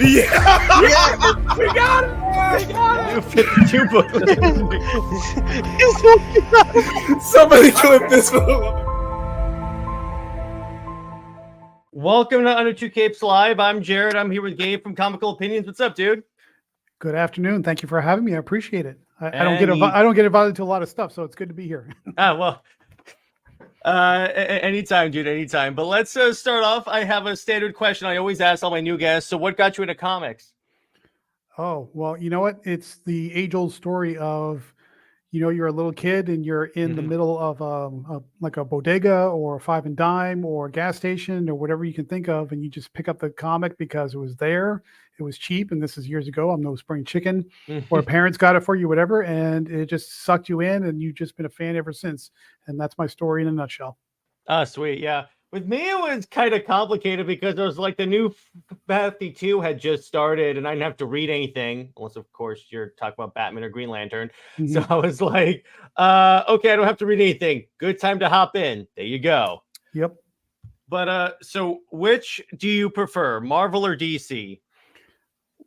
Yeah. Yeah. We got it. We got New 52 booklet. it. Somebody clip this. Welcome to Under Two Capes Live. I'm Jared. I'm here with Gabe from Comical Opinions. What's up, dude? Good afternoon. Thank you for having me. I appreciate it. I don't get invited to a lot of stuff, so it's good to be here. Anytime, dude, anytime. But let's start off. I have a standard question I always ask all my new guests. So what got you into comics? Oh, well, you know what? It's the age-old story of, you're a little kid and you're in the middle of like a bodega or a five and dime or a gas station or whatever you can think of, and you just pick up the comic because it was there, it was cheap, and this is years ago. I'm no spring chicken, or parents got it for you, whatever, and it just sucked you in, and you've just been a fan ever since. And that's my story in a nutshell. Oh, sweet, yeah. With me, it was kind of complicated because it was like the new 52 had just started and I didn't have to read anything, unless, of course, you're talking about Batman or Green Lantern. So I was like, okay, I don't have to read anything. Good time to hop in. There you go. Yep. But so which do you prefer, Marvel or DC?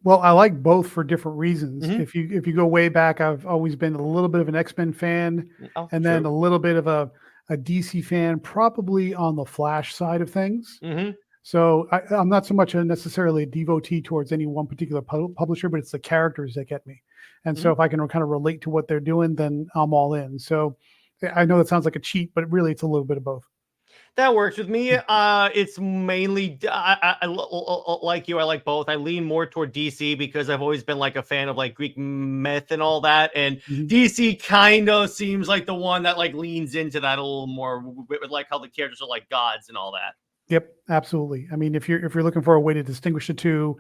Well, I like both for different reasons. If you go way back, I've always been a little bit of an X-Men fan, and then a little bit of a DC fan, probably on the Flash side of things. So I'm not so much necessarily a devotee towards any one particular publisher, but it's the characters that get me. And so if I can kind of relate to what they're doing, then I'm all in. So I know that sounds like a cheat, but really it's a little bit of both. That works with me. It's mainly I like you. I like both. I lean more toward DC because I've always been like a fan of like Greek myth and all that. And DC kind of seems like the one that like leans into that a little more, with like how the characters are like gods and all that. Yep, absolutely. I mean, if you're looking for a way to distinguish the two,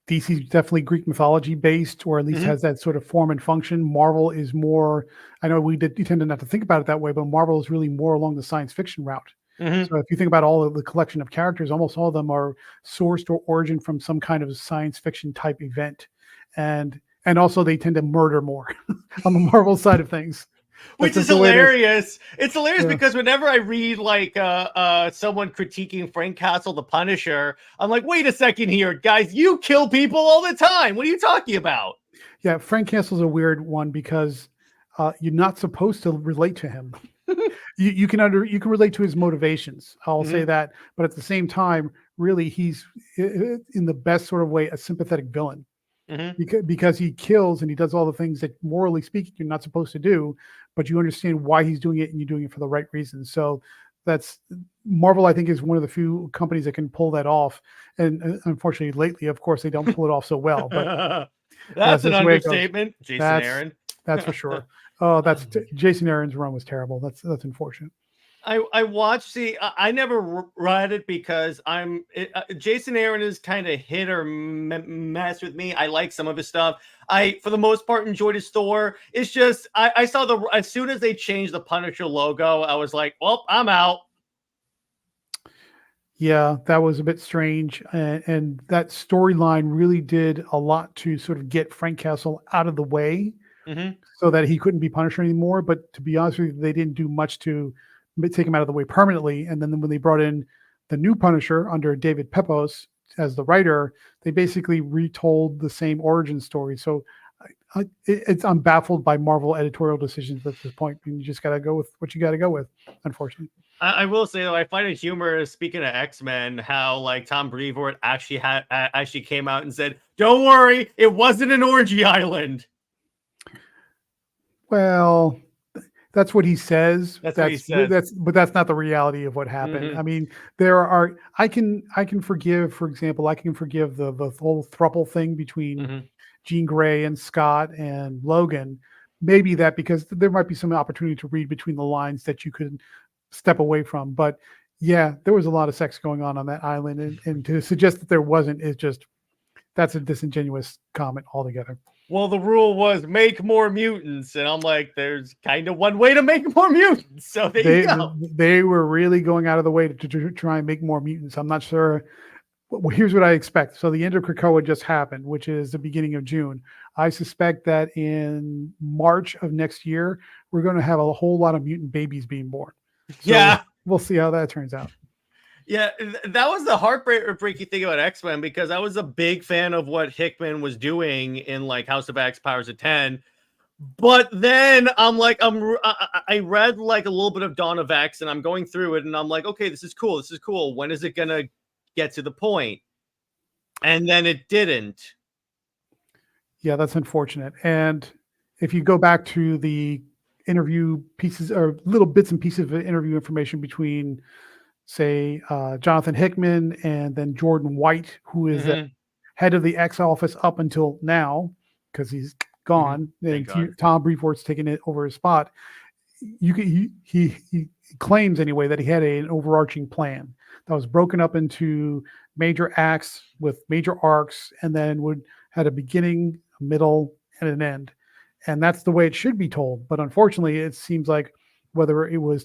DC is definitely Greek mythology based, or at least has that sort of form and function. Marvel is more, I know we tend to not to think about it that way, but Marvel is really more along the science fiction route. So if you think about all of the collection of characters, almost all of them are sourced or origin from some kind of science fiction type event. And also they tend to murder more on the Marvel side of things. Which is hilarious. It's hilarious because whenever I read like someone critiquing Frank Castle, the Punisher, I'm like, wait a second here, guys, you kill people all the time. What are you talking about? Yeah, Frank Castle's a weird one because you're not supposed to relate to him. you can relate to his motivations. I'll say that, but at the same time, really, he's in the best sort of way a sympathetic villain. Because he kills and he does all the things that morally speaking you're not supposed to do, but you understand why he's doing it and you're doing it for the right reasons. So that's Marvel, I think, is one of the few companies that can pull that off. And unfortunately, lately, of course, they don't pull it off so well. But that's an understatement. Jason Aaron. That's for sure. Oh, Jason Aaron's run was terrible. That's unfortunate. I watched I never read it because Jason Aaron is kind of hit or mess with me. I like some of his stuff. I, for the most part, enjoyed his Thor. It's just, I saw as soon as they changed the Punisher logo, I was like, well, I'm out. Yeah, that was a bit strange. And that storyline really did a lot to sort of get Frank Castle out of the way so that he couldn't be Punisher anymore. But to be honest with you, they didn't do much to take him out of the way permanently. And then when they brought in the new Punisher under David Pepose as the writer, they basically retold the same origin story. So I'm baffled by Marvel editorial decisions at this point. And you just got to go with what you got to go with, unfortunately. I will say, though, I find it humorous, speaking of X-Men, how like Tom Brevoort actually came out and said, don't worry, it wasn't an orgy island. Well, that's what he says. That's what he says. But that's not the reality of what happened. I mean, I can forgive, for example, the whole throuple thing between Jean Grey and Scott and Logan. Maybe that because there might be some opportunity to read between the lines that you could step away from. But yeah, there was a lot of sex going on that island, and to suggest that there wasn't is just, that's a disingenuous comment altogether. Well, the rule was make more mutants, and I'm like, there's kind of one way to make more mutants. So you go. They were really going out of the way to try and make more mutants. I'm not sure. Well, here's what I expect. So the end of Krakoa just happened, which is the beginning of June. I suspect that in March of next year, we're going to have a whole lot of mutant babies being born. So we'll see how that turns out. Yeah, that was the heartbreaking thing about X-Men, because I was a big fan of what Hickman was doing in like House of X, Powers of 10. But then I'm like, I read like a little bit of Dawn of X, and I'm going through it, and I'm like, okay, this is cool. This is cool. When is it gonna get to the point? And then it didn't. Yeah, that's unfortunate. And if you go back to the interview pieces or little bits and pieces of interview information between, say, Jonathan Hickman and then Jordan White, who is the head of the X office up until now, because he's gone, and Tom Brevoort's taken it over his spot. He claims anyway that he had an overarching plan that was broken up into major acts with major arcs, and then had a beginning, a middle, and an end. And that's the way it should be told. But unfortunately, it seems like whether it was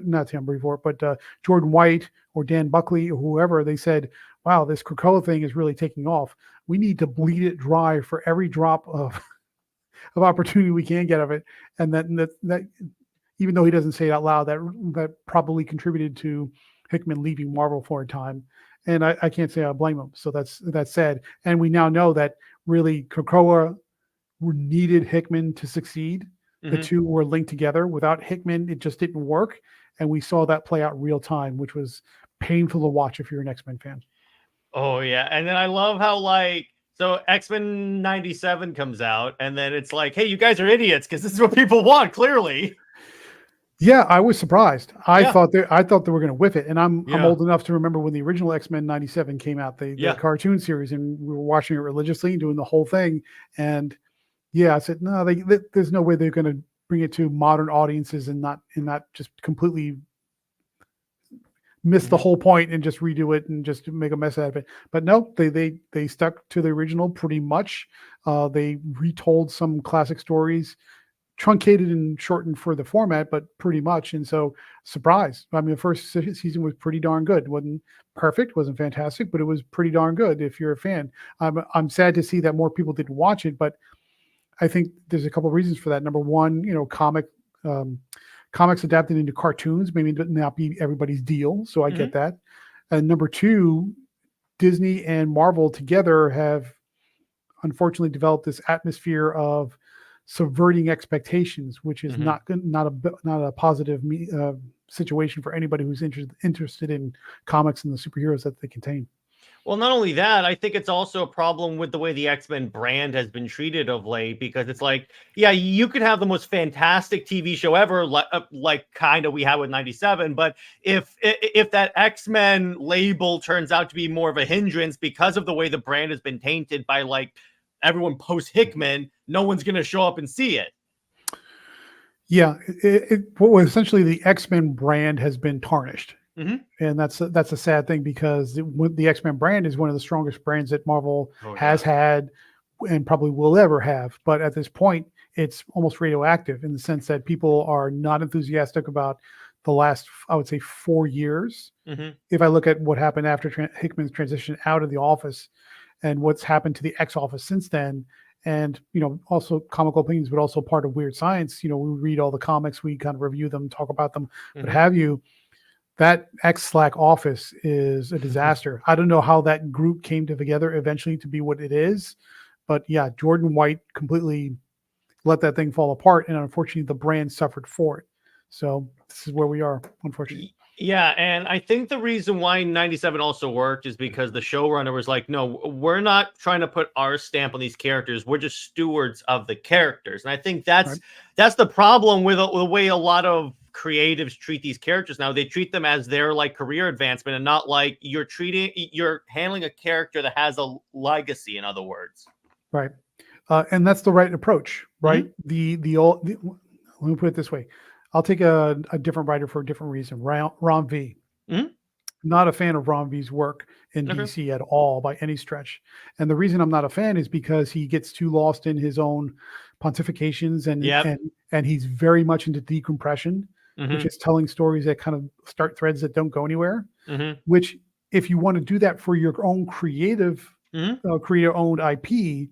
not Tom Brevoort, but Jordan White or Dan Buckley or whoever, they said, wow, this Krakoa thing is really taking off. We need to bleed it dry for every drop of opportunity we can get of it. And that even though he doesn't say it out loud, that probably contributed to Hickman leaving Marvel for a time. And I can't say I blame him. So that's sad. And we now know that really Krakoa needed Hickman to succeed. The two were linked together. Without Hickman, it just didn't work. And we saw that play out real time, which was painful to watch if you're an X-Men fan. Oh, yeah. And then I love how, like, so X-Men 97 comes out, and then it's like, hey, you guys are idiots because this is what people want, clearly. Yeah, I was surprised. I thought they were going to whiff it. And I'm old enough to remember when the original X-Men 97 came out, the cartoon series, and we were watching it religiously and doing the whole thing. And I said, no, there's no way they're going to bring it to modern audiences and not just completely miss the whole point and just redo it and just make a mess out of it. But no, they stuck to the original pretty much. They retold some classic stories, truncated and shortened for the format, but pretty much. And so, surprise. I mean, the first season was pretty darn good. It wasn't perfect, wasn't fantastic, but it was pretty darn good if you're a fan. I'm sad to see that more people didn't watch it, but I think there's a couple of reasons for that. Number one, comics adapted into cartoons maybe not be everybody's deal, so I get that. And number two, Disney and Marvel together have unfortunately developed this atmosphere of subverting expectations, which is not a positive situation for anybody who's interested in comics and the superheroes that they contain. Well, not only that, I think it's also a problem with the way the X-Men brand has been treated of late, because it's like, yeah, you could have the most fantastic TV show ever, like kind of we had with 97, but if that X-Men label turns out to be more of a hindrance because of the way the brand has been tainted by like everyone post Hickman, no one's going to show up and see it. Yeah, essentially the X-Men brand has been tarnished. And that's a sad thing, because the X-Men brand is one of the strongest brands that Marvel has had and probably will ever have. But at this point, it's almost radioactive in the sense that people are not enthusiastic about the last, I would say, 4 years. If I look at what happened after Hickman's transition out of the office and what's happened to the X office since then, and also Comical Opinions, but also part of Weird Science. We read all the comics, we kind of review them, talk about them, what have you. That X-Slack office is a disaster. I don't know how that group came together eventually to be what it is, but yeah, Jordan White completely let that thing fall apart, and unfortunately the brand suffered for it. So this is where we are, unfortunately. Yeah, and I think the reason why 97 also worked is because the showrunner was like, no, we're not trying to put our stamp on these characters. We're just stewards of the characters. And I think that's the problem with the way a lot of creatives treat these characters now. They treat them as their like career advancement and not like you're handling a character that has a legacy, in other words. Right. And that's the right approach, right? Let me put it this way. I'll take a different writer for a different reason. Ron V. Not a fan of Ron V's work in DC at all by any stretch. And the reason I'm not a fan is because he gets too lost in his own pontifications and he's very much into decompression, which is telling stories that kind of start threads that don't go anywhere, which if you want to do that for your own creator owned IP,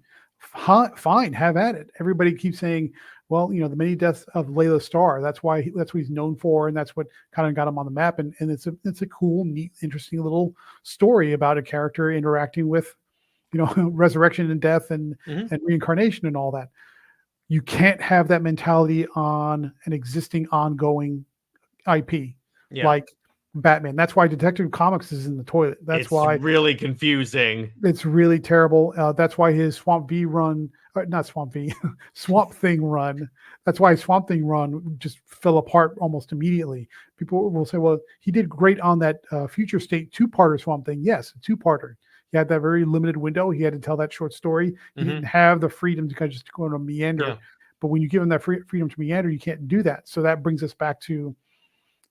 fine, have at it. Everybody keeps saying, Well, the many deaths of Layla Starr. That's what he's known for, and that's what kind of got him on the map. And it's a cool, neat, interesting little story about a character interacting with, resurrection and death and reincarnation and all that. You can't have that mentality on an existing ongoing IP like Batman. That's why Detective Comics is in the toilet. That's why really confusing. It's really terrible. That's why his Swamp Thing run. That's why Swamp Thing run just fell apart almost immediately. People will say, well, he did great on that Future State 2-parter Swamp Thing. Yes, a 2-parter. He had that very limited window. He had to tell that short story. He didn't have the freedom to kind of just go on a meander. Yeah. But when you give him that freedom to meander, you can't do that. So that brings us back to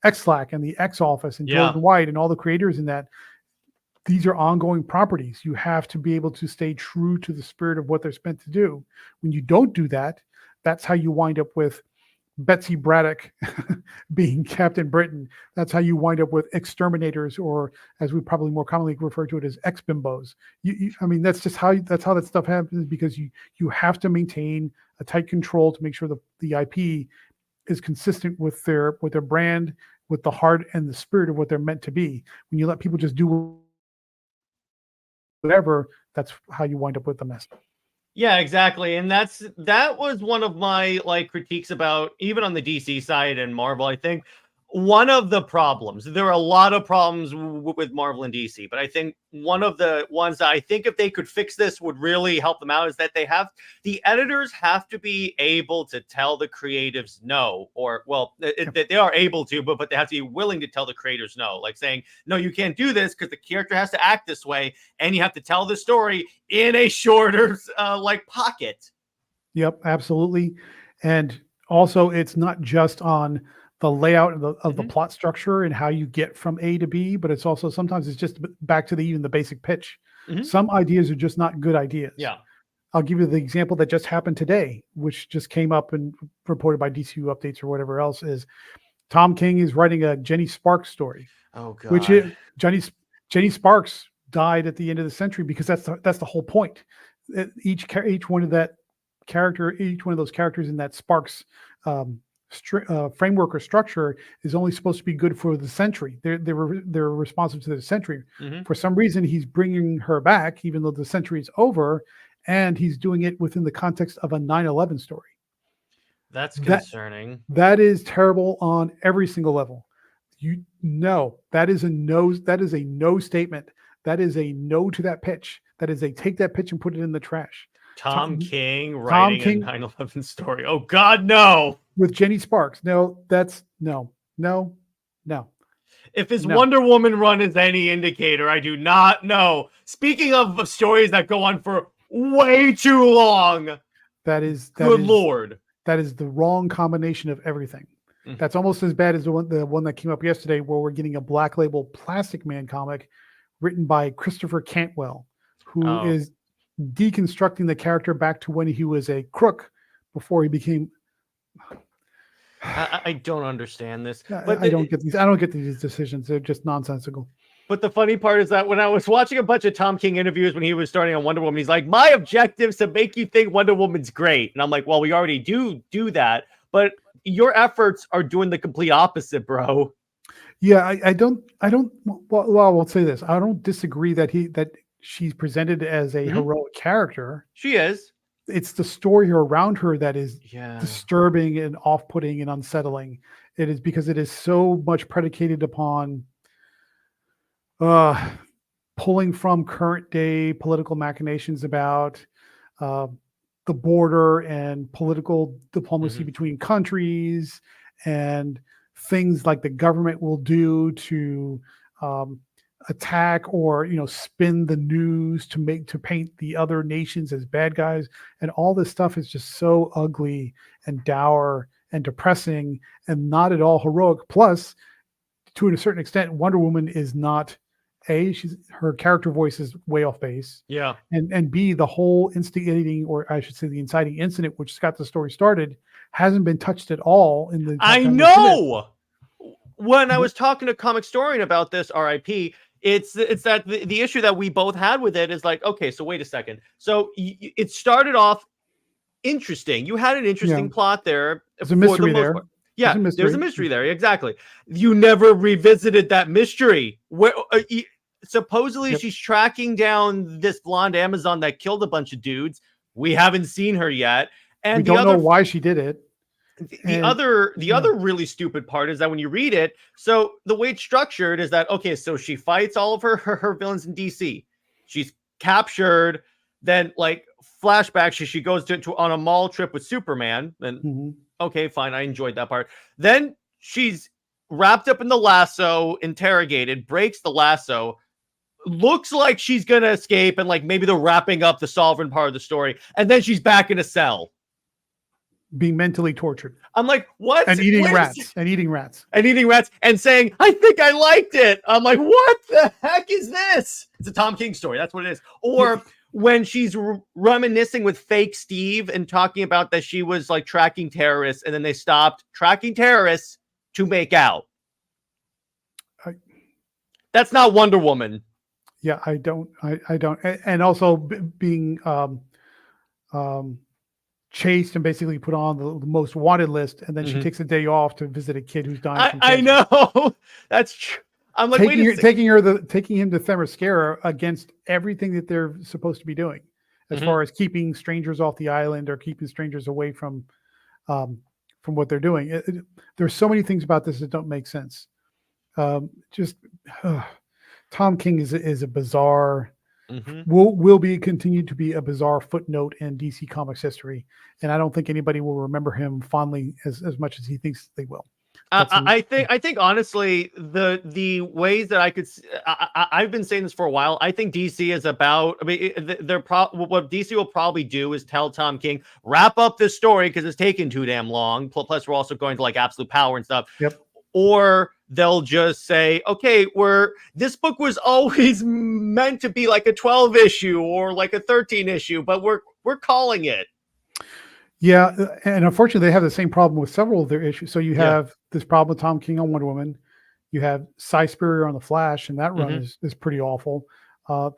X-Lack and the X Office and Jordan White and all the creators in that. These are ongoing properties. You have to be able to stay true to the spirit of what they're meant to do. When you don't do that, that's how you wind up with Betsy Braddock being Captain Britain. That's how you wind up with exterminators, or as we probably more commonly refer to it as ex-bimbos. I mean, that's how that stuff happens, because you have to maintain a tight control to make sure the IP is consistent with their brand, with the heart and the spirit of what they're meant to be. When you let people just do whatever, that's how you wind up with the mess. Yeah, exactly. And that was one of my critiques about, even on the DC side and Marvel. I think one of the problems, there are a lot of problems with Marvel and DC, but I think one of the ones that I think if they could fix this would really help them out is that the editors have to be able to tell the creatives no, or they are able to, but they have to be willing to tell the creators no, like saying, no, you can't do this because the character has to act this way, and you have to tell the story in a shorter pocket. Yep, absolutely. And also, it's not just on the layout of the plot structure and how you get from A to B, but it's also sometimes it's just back to even the basic pitch. Some ideas are just not good ideas. Yeah. I'll give you the example that just happened today, which just came up and reported by DCU Updates or whatever else, is Tom King is writing a Jenny Sparks story. Oh God. Which is Jenny Sparks died at the end of the century, because that's the whole point. Each one of those characters in that Sparks framework or structure is only supposed to be good for the century. They're responsive to the century. For some reason, he's bringing her back, even though the century is over, and he's doing it within the context of a 9/11 story. That's concerning. That is terrible on every single level. That is a no. That is a no statement. That is a no to that pitch. That is a take that pitch and put it in the trash. Tom King writing a 9/11 story. Oh God, no. With Jenny Sparks. No, that's no. If his Wonder Woman run is any indicator, I do not know. Speaking of stories that go on for way too long, good Lord. That is the wrong combination of everything. That's almost as bad as the one that came up yesterday, where we're getting a Black Label Plastic Man comic written by Christopher Cantwell, who is deconstructing the character back to when he was a crook before he became. I don't understand this. But I don't get these. I don't get these decisions. They're just nonsensical. But the funny part is that when I was watching a bunch of Tom King interviews when he was starting on Wonder Woman, he's like, my objective is to make you think Wonder Woman's great. And I'm like, well, we already do that. But your efforts are doing the complete opposite, bro. Yeah, I don't. Well, I'll say this. I don't disagree that she's presented as a heroic character. She is. It's the story around her that is disturbing and off-putting and unsettling. It is because it is so much predicated upon pulling from current day political machinations about the border and political diplomacy between countries, and things like the government will do to attack or spin the news to paint the other nations as bad guys. And all this stuff is just so ugly and dour and depressing and not at all heroic. Plus, to a certain extent, Wonder Woman is not her character voice is way off base. Yeah. And B, the whole instigating, or I should say the inciting incident, which got the story started, hasn't been touched at all in the. I know. When I was talking to Comicstorian about this, RIP, it's that the issue that we both had with it is like, okay, so wait a second. So it started off interesting. You had an interesting plot there. There's a mystery there. Yeah, there's a mystery there. Exactly. You never revisited that mystery. Where supposedly she's tracking down this blonde Amazon that killed a bunch of dudes. We haven't seen her yet, and we don't know why she did it. The other really stupid part is that when you read it, so the way it's structured is that, okay, so she fights all of her villains in DC. She's captured, then like flashback, she goes to on a mall trip with Superman. And okay, fine, I enjoyed that part. Then she's wrapped up in the lasso, interrogated, breaks the lasso, looks like she's gonna escape, and like maybe they're wrapping up the Sovereign part of the story, and then she's back in a cell. Being mentally tortured. I'm like, what? And eating rats. And eating rats. And eating rats and saying, I think I liked it. I'm like, what the heck is this? It's a Tom King story. That's what it is. Or when she's reminiscing with fake Steve and talking about that she was like tracking terrorists, and then they stopped tracking terrorists to make out. That's not Wonder Woman. Yeah, I don't. And also being chased and basically put on the most wanted list, and then she takes a day off to visit a kid who's dying from cancer. I know. That's true. I'm like, taking him to Themyscira against everything that they're supposed to be doing, as far as keeping strangers off the island or keeping strangers away from what they're doing. There's so many things about this that don't make sense. Tom King is a bizarre. Will be continued to be a bizarre footnote in DC Comics history, and I don't think anybody will remember him fondly as much as he thinks they will. I think honestly, the ways that I've been saying this for a while. I think DC is about. I mean, what DC will probably do is tell Tom King, wrap up this story because it's taken too damn long. Plus, we're also going to like Absolute Power and stuff. Yep. Or they'll just say, okay, this book was always meant to be like a 12 issue or like a 13 issue, but we're calling it. Yeah, and unfortunately, they have the same problem with several of their issues. So you have this problem with Tom King on Wonder Woman. You have Cy Spurrier on The Flash, and that run is pretty awful.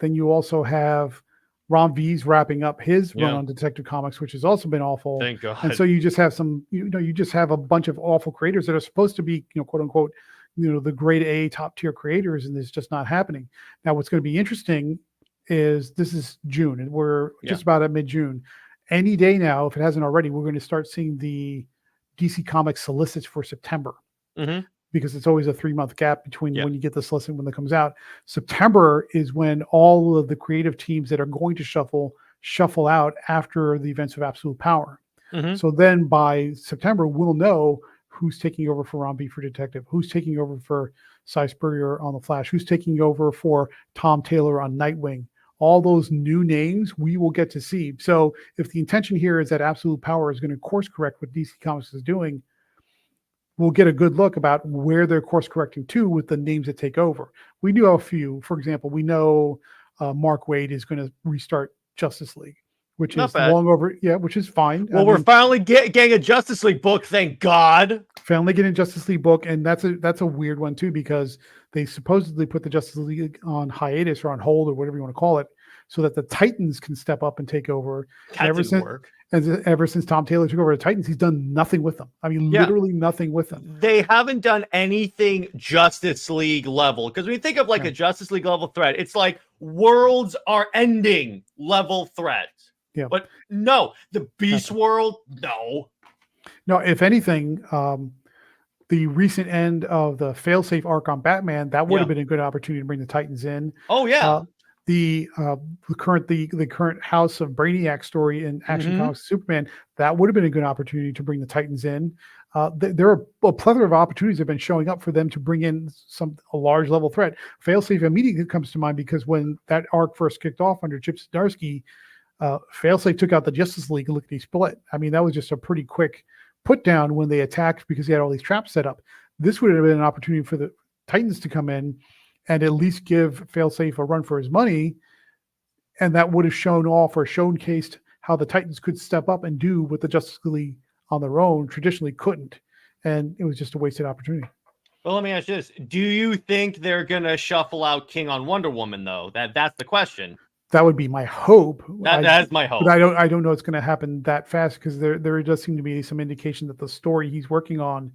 Then you also have Ron V's wrapping up his run on Detective Comics, which has also been awful. Thank God. And so you just have you just have a bunch of awful creators that are supposed to be, quote unquote, the grade A top tier creators, and it's just not happening. Now, what's going to be interesting is this is June, and we're just about at mid-June. Any day now, if it hasn't already, we're going to start seeing the DC Comics solicits for September, because it's always a 3-month gap between when you get the solicit and when it comes out. September is when all of the creative teams that are going to shuffle out after the events of Absolute Power. So then by September, we'll know who's taking over for Ron B for Detective, who's taking over for Cy Spurrier on The Flash, who's taking over for Tom Taylor on Nightwing. All those new names we will get to see. So if the intention here is that Absolute Power is going to course correct what DC Comics is doing, we'll get a good look about where they're course correcting to with the names that take over. We knew a few. For example, we know Mark Waid is going to restart Justice League, which is long over. Yeah, which is fine. Well, we're finally getting a Justice League book. Thank God. Finally getting a Justice League book, and that's a weird one too, because they supposedly put the Justice League on hiatus or on hold or whatever you want to call it, so that the Titans can step up and take over. That didn't work. Ever since Tom Taylor took over the Titans, he's done nothing with them. I mean, literally nothing with them. They haven't done anything Justice League level. Because when you think of like a Justice League level threat, it's like worlds are ending level threat. Yeah. But no, the Beast World, no. No, if anything, the recent end of the failsafe arc on Batman, that would have been a good opportunity to bring the Titans in. Oh yeah. The current House of Brainiac story in Action Comics Superman, that would have been a good opportunity to bring the Titans in. There are a plethora of opportunities that have been showing up for them to bring in a large level threat. Failsafe immediately comes to mind because when that arc first kicked off under Chip Zdarsky, Failsafe took out the Justice League lickety split. I mean, that was just a pretty quick put down when they attacked because he had all these traps set up. This would have been an opportunity for the Titans to come in and at least give Failsafe a run for his money, and that would have showcased how the Titans could step up and do what the Justice League on their own traditionally couldn't, and it was just a wasted opportunity. Well, let me ask you this: do you think they're gonna shuffle out King on Wonder Woman though? That's the question. That would be my hope. That's my hope. But I don't know it's going to happen that fast, because there does seem to be some indication that the story he's working on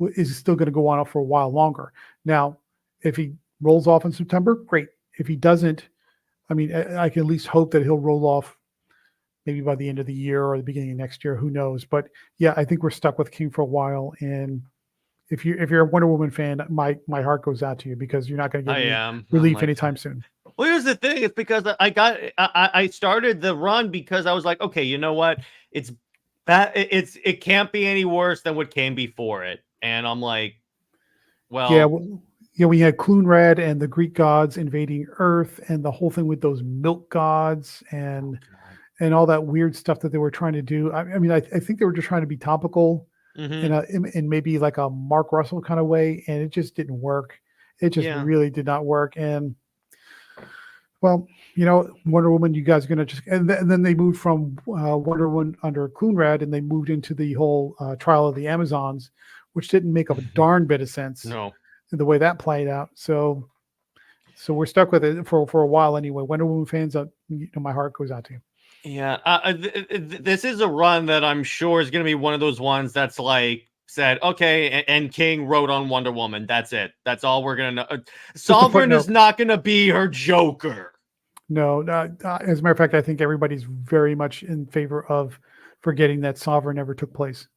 is still going to go on for a while longer. Now, if he rolls off in September, great. If he doesn't, I mean, I can at least hope that he'll roll off maybe by the end of the year or the beginning of next year. Who knows? But yeah, I think we're stuck with King for a while. And if you're a Wonder Woman fan, my heart goes out to you, because you're not going to get any relief anytime soon. Well, here's the thing. It's because I started the run because I was like, okay, you know what? It can't be any worse than what came before it. And I'm like, well, yeah, we had Clunrad and the Greek gods invading Earth, and the whole thing with those milk gods and all that weird stuff that they were trying to do. I mean, I think they were just trying to be topical in maybe like a Mark Russell kind of way, and it just didn't work. It just really did not work. And well, you know, Wonder Woman, you guys are going to just, and then they moved from Wonder Woman under Clunrad, and they moved into the whole trial of the Amazons, which didn't make a darn bit of sense. No. The way that played out. So we're stuck with it for a while anyway. Wonder Woman fans, my heart goes out to you. Yeah. This is a run that I'm sure is going to be one of those ones that's like, said, okay, and King wrote on Wonder Woman. That's it. That's all we're going to know. Sovereign is not going to be her Joker. No, as a matter of fact, I think everybody's very much in favor of forgetting that Sovereign ever took place.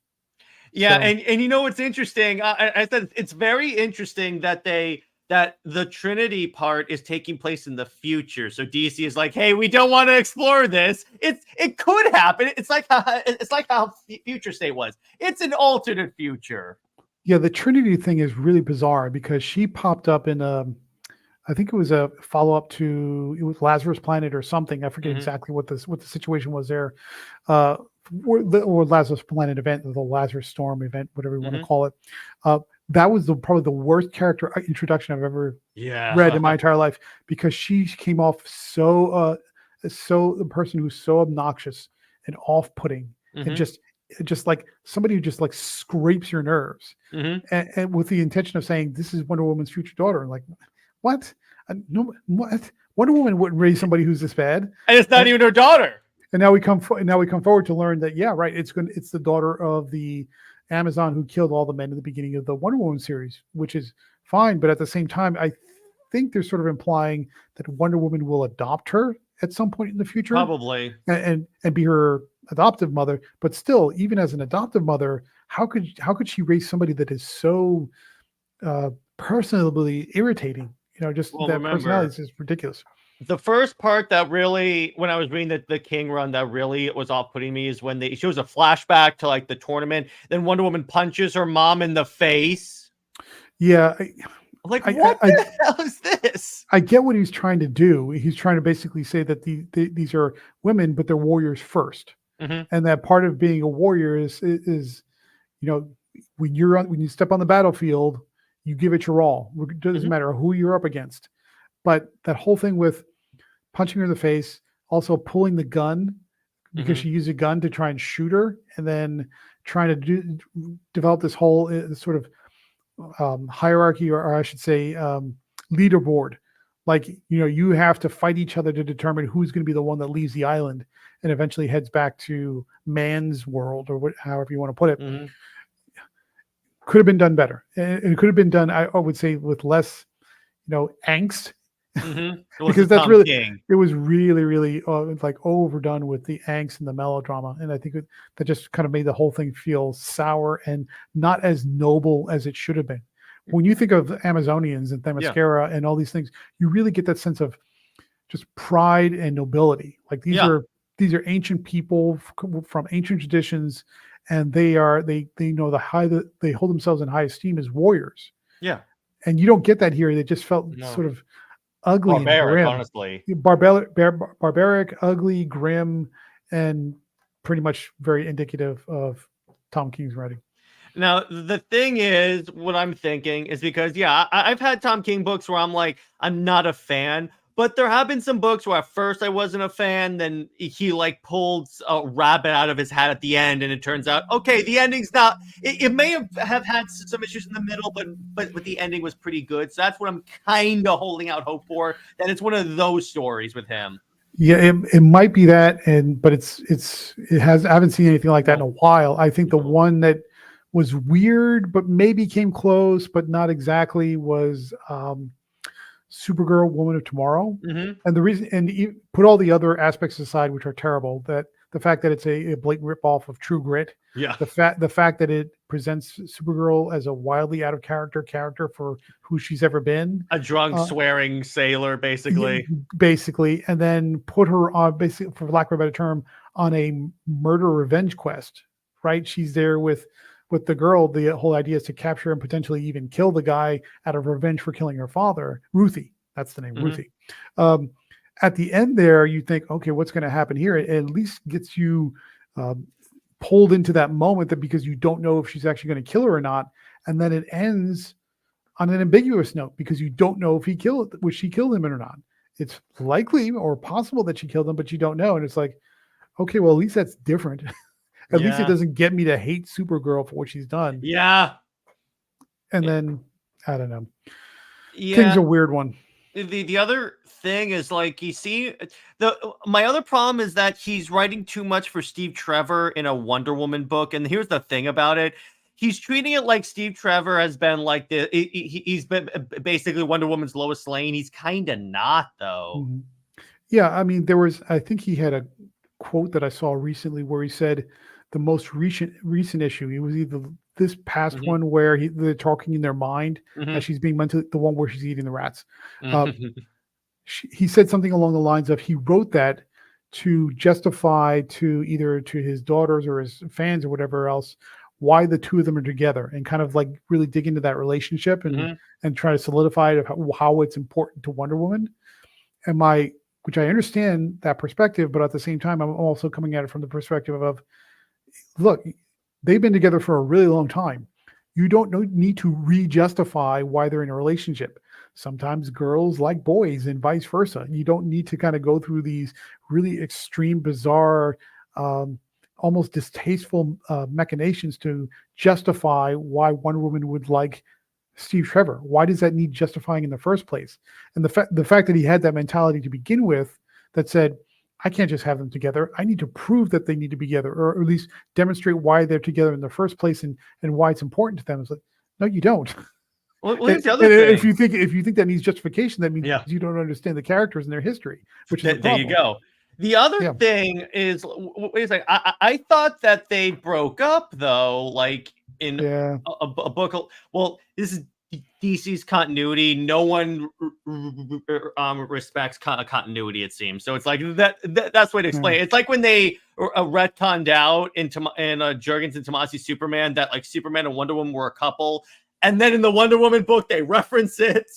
Yeah, so. And you know what's interesting? I said it's very interesting that the Trinity part is taking place in the future. So DC is like, hey, we don't want to explore this. It could happen. It's like how Future State was. It's an alternate future. Yeah, the Trinity thing is really bizarre, because she popped up in I think it was a follow-up to, it was Lazarus Planet or something. I forget exactly what the situation was there. Or Lazarus Planet event, the Lazarus Storm event, whatever you want to call it. That was probably the worst character introduction I've ever read in my entire life, because she came off so the person who's so obnoxious and off-putting and just like somebody who just like scrapes your nerves, and with the intention of saying this is Wonder Woman's future daughter. And like, what? No, what? Wonder Woman wouldn't raise somebody who's this bad, and it's not even her daughter. And now we come forward to learn that it's the daughter of the Amazon who killed all the men in the beginning of the Wonder Woman series, which is fine. But at the same time, I think they're sort of implying that Wonder Woman will adopt her at some point in the future, probably, and be her adoptive mother. But still, even as an adoptive mother, how could she raise somebody that is so personally irritating? Personality is ridiculous. The first part that really, when I was reading the King run, that really was off-putting me is when it shows a flashback to like the tournament. Then Wonder Woman punches her mom in the face. Yeah. What the hell is this? I get what he's trying to do. He's trying to basically say that these are women, but they're warriors first. And that part of being a warrior is when you step on the battlefield, you give it your all. It doesn't matter who you're up against. But that whole thing with punching her in the face, also pulling the gun because she used a gun to try and shoot her, and then trying to develop this whole sort of hierarchy, or I should say leaderboard. Like, you have to fight each other to determine who's going to be the one that leaves the island and eventually heads back to man's world, or however you want to put it. Could have been done better. It could have been done, I would say, with less, angst. Because that's really King. It was really like overdone with the angst and the melodrama, and I think that just kind of made the whole thing feel sour and not as noble as it should have been. When you think of Amazonians and Themyscira and all these things, you really get that sense of just pride and nobility. Like these are ancient people from ancient traditions, and they know they hold themselves in high esteem as warriors. Yeah, and you don't get that here. They just felt sort of ugly, barbaric, and grim. Honestly, barbaric, ugly, grim, and pretty much very indicative of Tom King's writing. Now, the thing is, what I'm thinking is because, I've had Tom King books where I'm like, I'm not a fan, but there have been some books where at first I wasn't a fan, then he like pulled a rabbit out of his hat at the end, and it turns out, okay, the ending's not, it may have had some issues in the middle, but the ending was pretty good. So that's what I'm kind of holding out hope for, that it's one of those stories with him. Yeah, it might be that, but I haven't seen anything like that in a while. I think the one that was weird, but maybe came close, but not exactly, was Supergirl, Woman of Tomorrow. And the reason, and you put all the other aspects aside, which are terrible, that the fact that it's a blatant ripoff of True Grit, the fact that it presents Supergirl as a wildly out of character for who she's ever been, a drunk swearing sailor, basically, and then put her on, basically, for lack of a better term, on a murder revenge quest. Right, she's there with the girl. The whole idea is to capture and potentially even kill the guy out of revenge for killing her father. Ruthie, that's the name, Ruthie. At the end there, you think, okay, what's going to happen here? It at least gets you pulled into that moment, that because you don't know if she's actually going to kill her or not. And then it ends on an ambiguous note, because you don't know if she killed him or not. It's likely or possible that she killed him, but you don't know. And it's like, okay, well, at least that's different. At least it doesn't get me to hate Supergirl for what she's done. Yeah. And then, I don't know. Yeah. King's a weird one. The other thing is, like, you see, my other problem is that he's writing too much for Steve Trevor in a Wonder Woman book. And here's the thing about it. He's treating it like Steve Trevor has been like he's been basically Wonder Woman's Lois Lane. He's kind of not, though. Yeah, I mean, I think he had a quote that I saw recently where he said the most recent issue, it was either this past one where they're talking in their mind as she's being meant to, the one where she's eating the rats. He said something along the lines of, he wrote that to justify to either to his daughters or his fans or whatever else why the two of them are together, and kind of like really dig into that relationship and try to solidify it, how it's important to Wonder Woman. And which I understand that perspective, but at the same time, I'm also coming at it from the perspective of, look, they've been together for a really long time. You don't need to re-justify why they're in a relationship. Sometimes girls like boys and vice versa. You don't need to kind of go through these really extreme, bizarre, almost distasteful machinations to justify why Wonder Woman would like Steve Trevor. Why does that need justifying in the first place? And the fact that he had that mentality to begin with, that said, I can't just have them together. I need to prove that they need to be together, or at least demonstrate why they're together in the first place and why it's important to them. It's like, no, you don't. Well, here's the other thing. If you think that needs justification, that means you don't understand the characters and their history, which is there you go. The other thing is, wait a second. I thought that they broke up, though, like in a book. Well, this is DC's continuity. No one respects continuity, it seems. So it's like that's the way to explain it. It's like when they retconned out in Jurgens and Tomasi's Superman that like Superman and Wonder Woman were a couple, and then in the Wonder Woman book they reference it.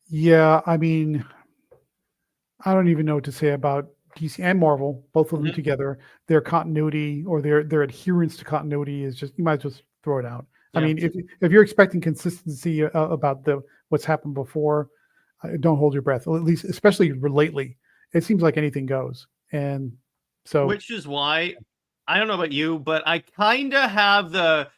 Yeah, I mean, I don't even know what to say about DC and Marvel, both of them together. Their continuity or their adherence to continuity is just, you might just throw it out. I mean, if you're expecting consistency about what's happened before, don't hold your breath. At least, especially lately, it seems like anything goes. And so, which is why, I don't know about you, but I kind of have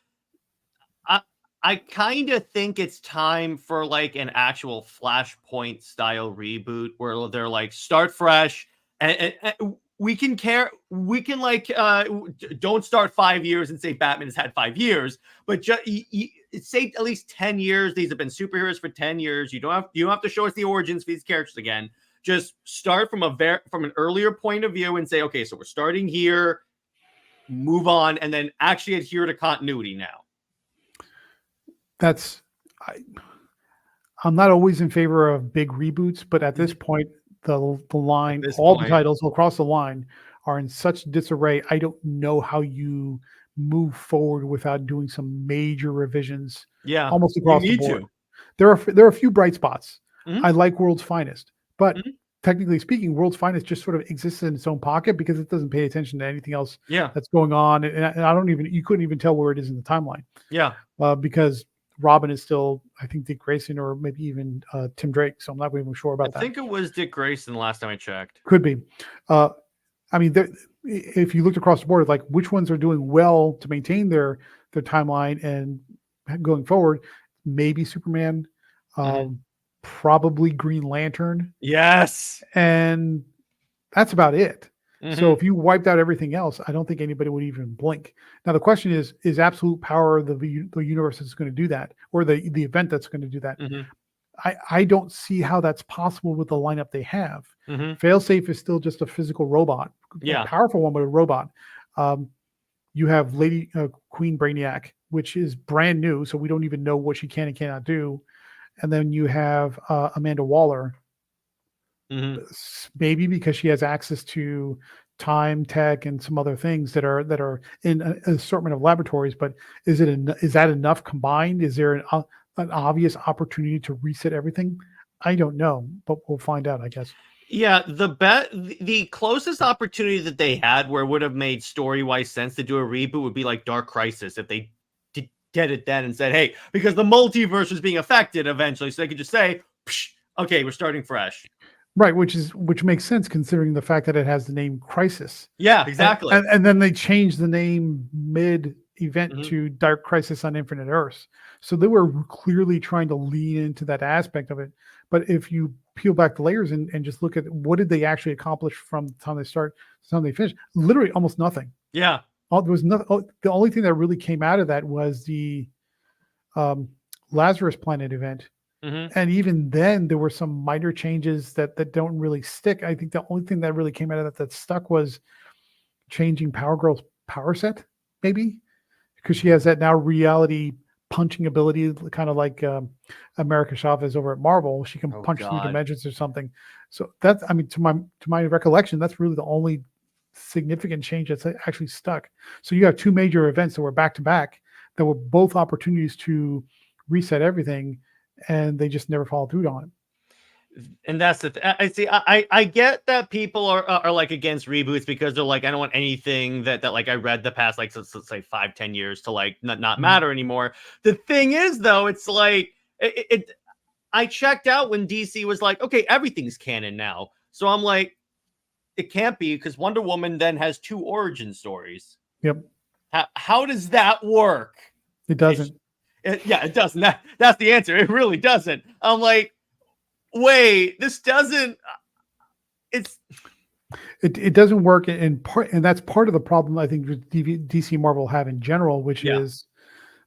I kind of think it's time for like an actual Flashpoint style reboot where they're like, start fresh and we can like don't start 5 years and say Batman has had 5 years, but just say at least 10 years. These have been superheroes for 10 years. You don't have to show us the origins for these characters again. Just start from an earlier point of view and say, okay, so we're starting here, move on, and then actually adhere to continuity now. I'm not always in favor of big reboots, but at this point, the titles across the line are in such disarray. I don't know how you move forward without doing some major revisions. Yeah, almost across the board. There are a few bright spots. I like World's Finest, but technically speaking, World's Finest just sort of exists in its own pocket because it doesn't pay attention to anything else that's going on. And you couldn't even tell where it is in the timeline. Yeah, because Robin is still, I think, Dick Grayson or maybe even Tim Drake. So I'm not even sure about that. I think it was Dick Grayson last time I checked. Could be. I mean, if you looked across the board, like which ones are doing well to maintain their timeline and going forward, maybe Superman, probably Green Lantern. Yes. And That's about it. Mm-hmm. So if you wiped out everything else, I don't think anybody would even blink. Now the question is absolute power the universe that's going to do that, or the event that's going to do that? Mm-hmm. I don't see how that's possible with the lineup they have. Mm-hmm. Failsafe is still just a physical robot, Yeah. a powerful one, but a robot. You have Lady Queen Brainiac, which is brand new, so we don't even know what she can and cannot do. And then you have Amanda Waller, Mm-hmm. maybe because she has access to time, tech, and some other things that are in an assortment of laboratories. But is that enough combined? Is there an obvious opportunity to reset everything? I don't know, but we'll find out, I guess. Yeah, the closest opportunity that they had where it would have made story-wise sense to do a reboot would be like Dark Crisis, if they did it then and said, hey, because the multiverse was being affected eventually, so they could just say, okay, we're starting fresh. Right, which makes sense considering the fact that it has the name Crisis. Yeah, exactly. And then they changed the name mid-event Mhm. to Dark Crisis on Infinite Earths. So they were clearly trying to lean into that aspect of it. But if you peel back the layers and just look at what did they actually accomplish from the time they start to the time they finish, literally almost nothing. Yeah. There was nothing. The only thing that really came out of that was the Lazarus Planet event. Mm-hmm. And even then, there were some minor changes that don't really stick. I think the only thing that really came out of that stuck was changing Power Girl's power set, maybe, because she has that now reality punching ability, kind of like America Chavez over at Marvel. She can punch through dimensions or something. So that's, I mean, to my recollection, that's really the only significant change that's actually stuck. So you have two major events that were back to back that were both opportunities to reset everything, and they just never followed through on it. And that's the I see. I get that people are like against reboots because they're like, I don't want anything that like I read the past, like let's say 5-10 years to like not matter anymore. The thing is, though, it's like I checked out when DC was like, okay, everything's canon now. So I'm like, it can't be, because Wonder Woman then has 2 origin stories. Yep. How does that work? It doesn't. Yeah, it doesn't. That's the answer. It really doesn't. I'm like, wait, this doesn't. It doesn't work in part, and that's part of the problem I think DC Marvel have in general, which is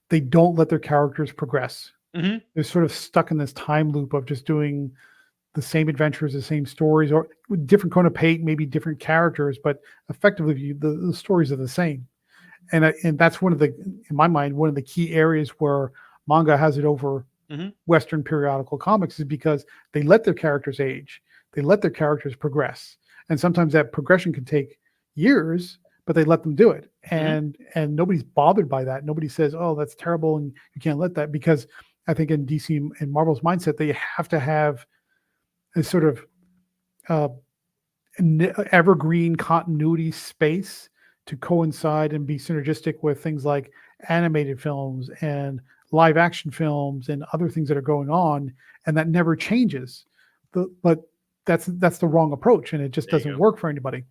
they don't let their characters progress. Mm-hmm. They're sort of stuck in this time loop of just doing the same adventures, the same stories, or with different coat of paint, maybe different characters, but effectively the stories are the same. And that's one of the, in my mind, one of the key areas where manga has it over Western periodical comics is because they let their characters age, they let their characters progress, and sometimes that progression can take years, but they let them do it, and nobody's bothered by that. Nobody says, "Oh, that's terrible," and you can't let that, because I think in DC and Marvel's mindset, they have to have a sort of evergreen continuity space to coincide and be synergistic with things like animated films and live action films and other things that are going on, and that never changes. But that's the wrong approach, and it just doesn't work for anybody.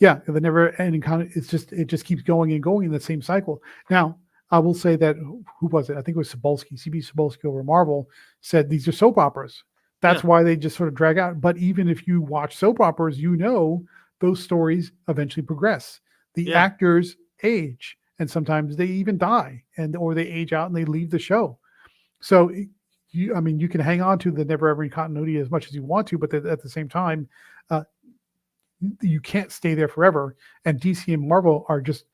Yeah, the never ending it just keeps going and going in the same cycle. Now, I will say that, who was it? I think it was Cebulski, CB Cebulski over Marvel, said these are soap operas. That's why they just sort of drag out. But even if you watch soap operas, you know those stories eventually progress. The actors age, and sometimes they even die, or they age out and they leave the show. So you can hang on to the never ending continuity as much as you want to, but at the same time, you can't stay there forever. And DC and Marvel are just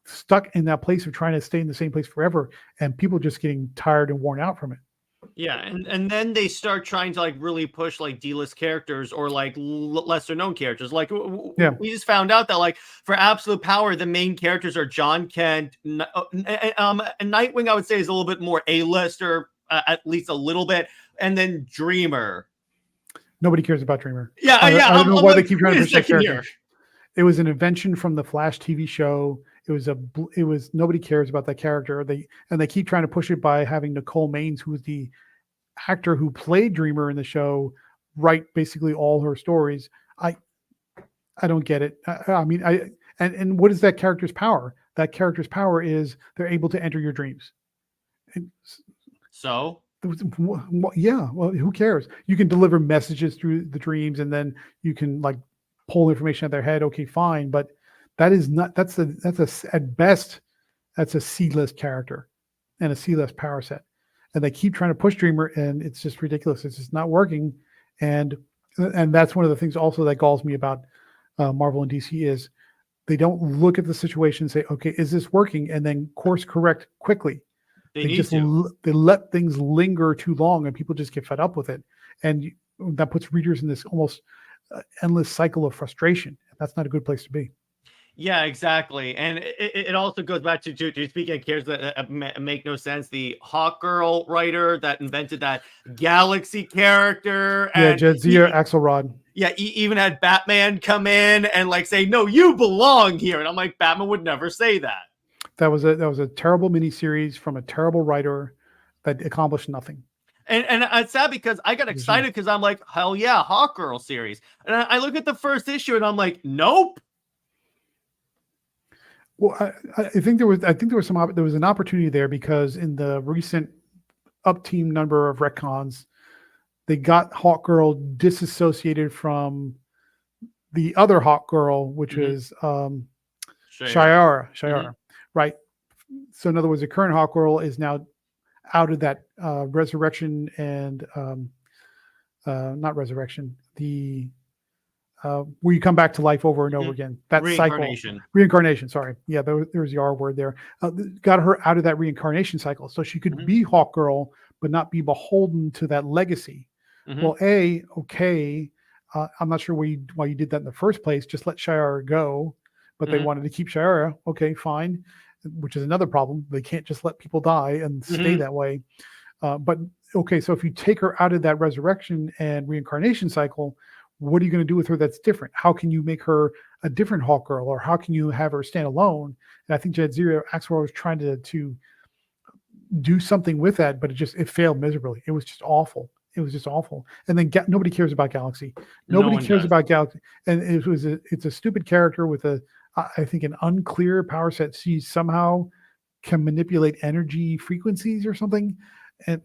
stuck in that place of trying to stay in the same place forever, and people just getting tired and worn out from it. Yeah, and then they start trying to like really push like D-list characters or like lesser known characters. Like we just found out that like for Absolute Power, the main characters are John Kent, and Nightwing. I would say is a little bit more A-lister, at least a little bit, and then Dreamer. Nobody cares about Dreamer. Yeah, I don't know why they keep trying to push that character. Here. It was an invention from the Flash TV show. It was nobody cares about that character. They keep trying to push it by having Nicole Maines, who was the actor who played Dreamer in the show, write basically all her stories. I don't get it. And what is that character's power? That character's power is they're able to enter your dreams. So yeah, well, who cares? You can deliver messages through the dreams, and then you can like pull information out of their head. Okay, fine, but that is not. At best, that's a C-list character and a C-list power set, and they keep trying to push Dreamer, and it's just ridiculous. It's just not working, and that's one of the things also that galls me about Marvel and DC is they don't look at the situation and say, okay, is this working, and then course correct quickly. They let things linger too long, and people just get fed up with it, and that puts readers in this almost endless cycle of frustration. That's not a good place to be. Yeah, exactly. And it also goes back to speaking of characters that make no sense. The Hawkgirl writer that invented that Galaxy character. Yeah, and Jadzia Axelrod. Yeah, he even had Batman come in and like say, "No, you belong here." And I'm like, Batman would never say that. That was a terrible miniseries from a terrible writer that accomplished nothing. And it's sad because I got excited because I'm like, hell yeah, Hawkgirl series. And I look at the first issue and I'm like, nope. Well, I think there was an opportunity there because in the recent up team number of retcons, they got Hawkgirl disassociated from the other Hawkgirl, which is Shiara, right? So in other words, the current Hawkgirl is now out of that resurrection and not resurrection, the where you come back to life over and over again. That reincarnation. Sorry, yeah, there's the R word there. Got her out of that reincarnation cycle, so she could be Hawkgirl, but not be beholden to that legacy. Well, okay, I'm not sure why you did that in the first place. Just let Shiara go, but they wanted to keep Shiara. Okay, fine, which is another problem. They can't just let people die and stay that way. But okay, so if you take her out of that resurrection and reincarnation cycle, what are you going to do with her that's different? How can you make her a different Hawkgirl, or how can you have her stand alone? And I think Jadzia Axelrod was trying to do something with that, but it failed miserably. It was just awful. It was just awful. And then nobody cares about Galaxy. Nobody cares about Galaxy. And it's a stupid character with I think an unclear power set. She somehow can manipulate energy frequencies or something. And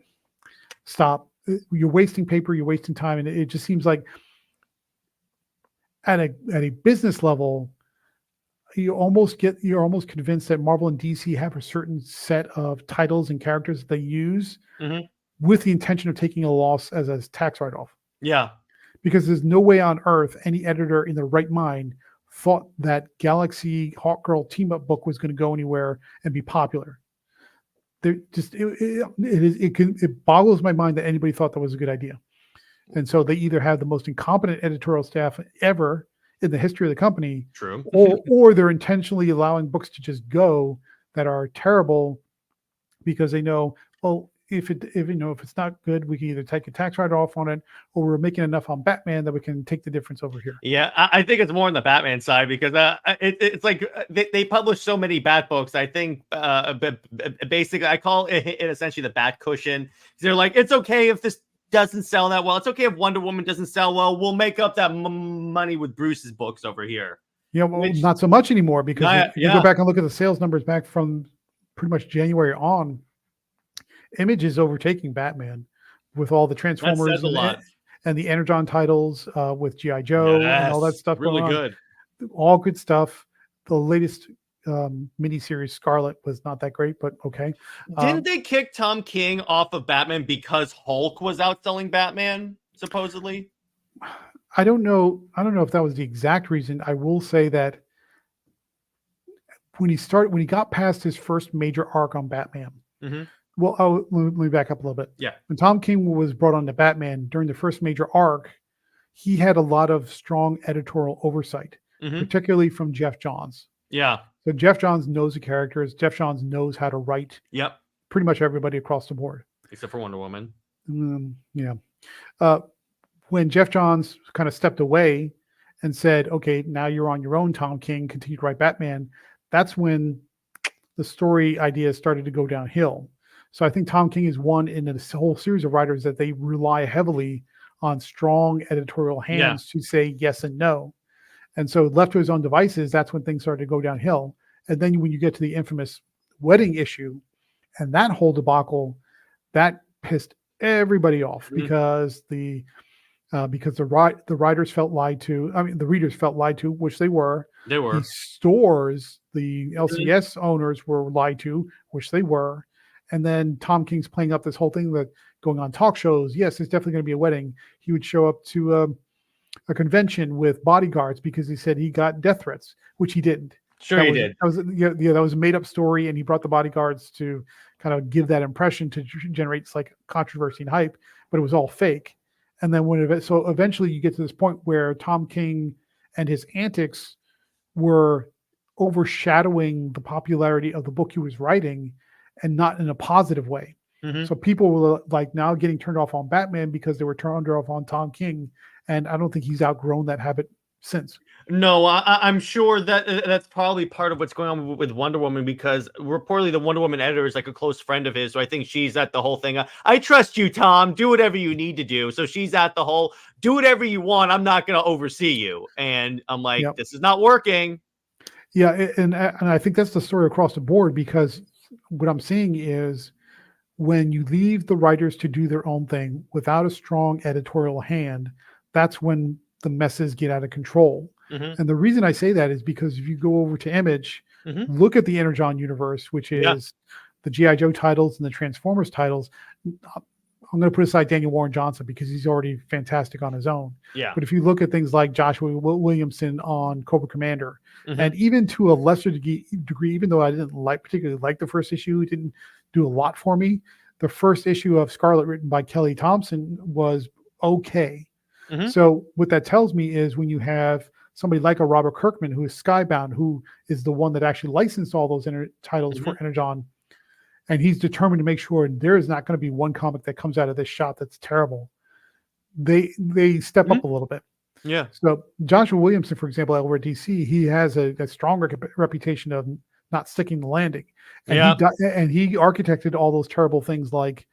stop. You're wasting paper. You're wasting time. And it just seems like at a business level, you're almost convinced that Marvel and DC have a certain set of titles and characters that they use with the intention of taking a loss as a tax write-off. Yeah. Because there's no way on earth any editor in their right mind thought that Galaxy Hawkgirl team-up book was going to go anywhere and be popular. It boggles my mind that anybody thought that was a good idea. And so they either have the most incompetent editorial staff ever in the history of the company, true, or they're intentionally allowing books to just go that are terrible because they know, well, if it's not good, we can either take a tax write-off on it, or we're making enough on Batman that we can take the difference over here. Yeah, I think it's more on the Batman side because it's like they publish so many Bat books. I think basically I call it essentially the Bat cushion. They're like, it's okay if this doesn't sell that well. It's okay if Wonder Woman doesn't sell well. We'll make up that money with Bruce's books over here. Yeah, well, not so much anymore because if you go back and look at the sales numbers back from pretty much January on, Image is overtaking Batman with all the Transformers and the Energon titles with G.I. Joe and all that stuff. Really good. All good stuff. The latest miniseries Scarlet was not that great, but okay. Didn't they kick Tom King off of Batman because Hulk was outselling Batman, supposedly? I don't know if that was the exact reason. I will say that when he got past his first major arc on Batman, well, let me back up a little bit. Yeah. When Tom King was brought on to Batman during the first major arc, he had a lot of strong editorial oversight, particularly from Jeff Johns. Yeah. So Jeff Johns knows the characters. Jeff Johns knows how to write pretty much everybody across the board. Except for Wonder Woman. When Jeff Johns kind of stepped away and said, okay, now you're on your own, Tom King, continue to write Batman, that's when the story ideas started to go downhill. So I think Tom King is one in this whole series of writers that they rely heavily on strong editorial hands to say yes and no. And so left to his own devices, that's when things started to go downhill. And then when you get to the infamous wedding issue and that whole debacle, that pissed everybody off because the because the writers felt lied to. I mean, the readers felt lied to, which they were. They were. The stores, the LCS owners were lied to, which they were. And then Tom King's playing up this whole thing that going on talk shows. Yes, it's definitely going to be a wedding. He would show up to a convention with bodyguards because he said he got death threats, which he didn't. Sure, he did. That was a made up story, and he brought the bodyguards to kind of give that impression to generate like controversy and hype, but it was all fake. And then so eventually you get to this point where Tom King and his antics were overshadowing the popularity of the book he was writing, and not in a positive way. So people were like now getting turned off on Batman because they were turned off on Tom King, and I don't think he's outgrown that habit since. No, I'm sure that that's probably part of what's going on with Wonder Woman, because reportedly the Wonder Woman editor is like a close friend of his. So I think she's at the whole thing. I trust you, Tom. Do whatever you need to do. So she's at the whole, do whatever you want. I'm not going to oversee you. And I'm like, this is not working. Yeah, and I think that's the story across the board, because what I'm seeing is when you leave the writers to do their own thing without a strong editorial hand, that's when the messes get out of control. And the reason I say that is because if you go over to Image, look at the Energon universe, which is the G.I. Joe titles and the Transformers titles. I'm going to put aside Daniel Warren Johnson because he's already fantastic on his own. Yeah. But if you look at things like Joshua Williamson on Cobra Commander, and even to a lesser degree, even though I didn't particularly like the first issue, it didn't do a lot for me. The first issue of Scarlet, written by Kelly Thompson, was okay. So what that tells me is when you have somebody like a Robert Kirkman, who is Skybound, who is the one that actually licensed all those titles for Energon, and he's determined to make sure there is not going to be one comic that comes out of this shop that's terrible. They step up a little bit. Yeah. So Joshua Williamson, for example, over at DC, he has a strong reputation of not sticking the landing. And he architected all those terrible things like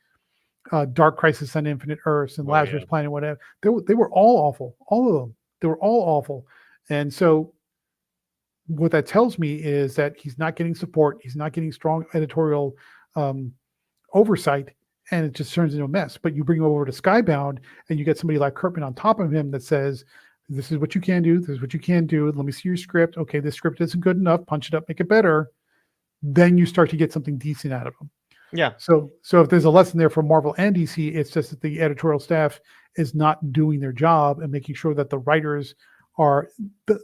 Dark Crisis on Infinite Earths and Lazarus Planet, whatever. They were all awful. All of them. They were all awful. And so what that tells me is that he's not getting support. He's not getting strong editorial oversight, and it just turns into a mess. But you bring him over to Skybound, and you get somebody like Kirkman on top of him that says, this is what you can do. This is what you can do. Let me see your script. Okay, this script isn't good enough. Punch it up, make it better. Then you start to get something decent out of them. Yeah. So if there's a lesson there for Marvel and DC, it's just that the editorial staff is not doing their job and making sure that the writers are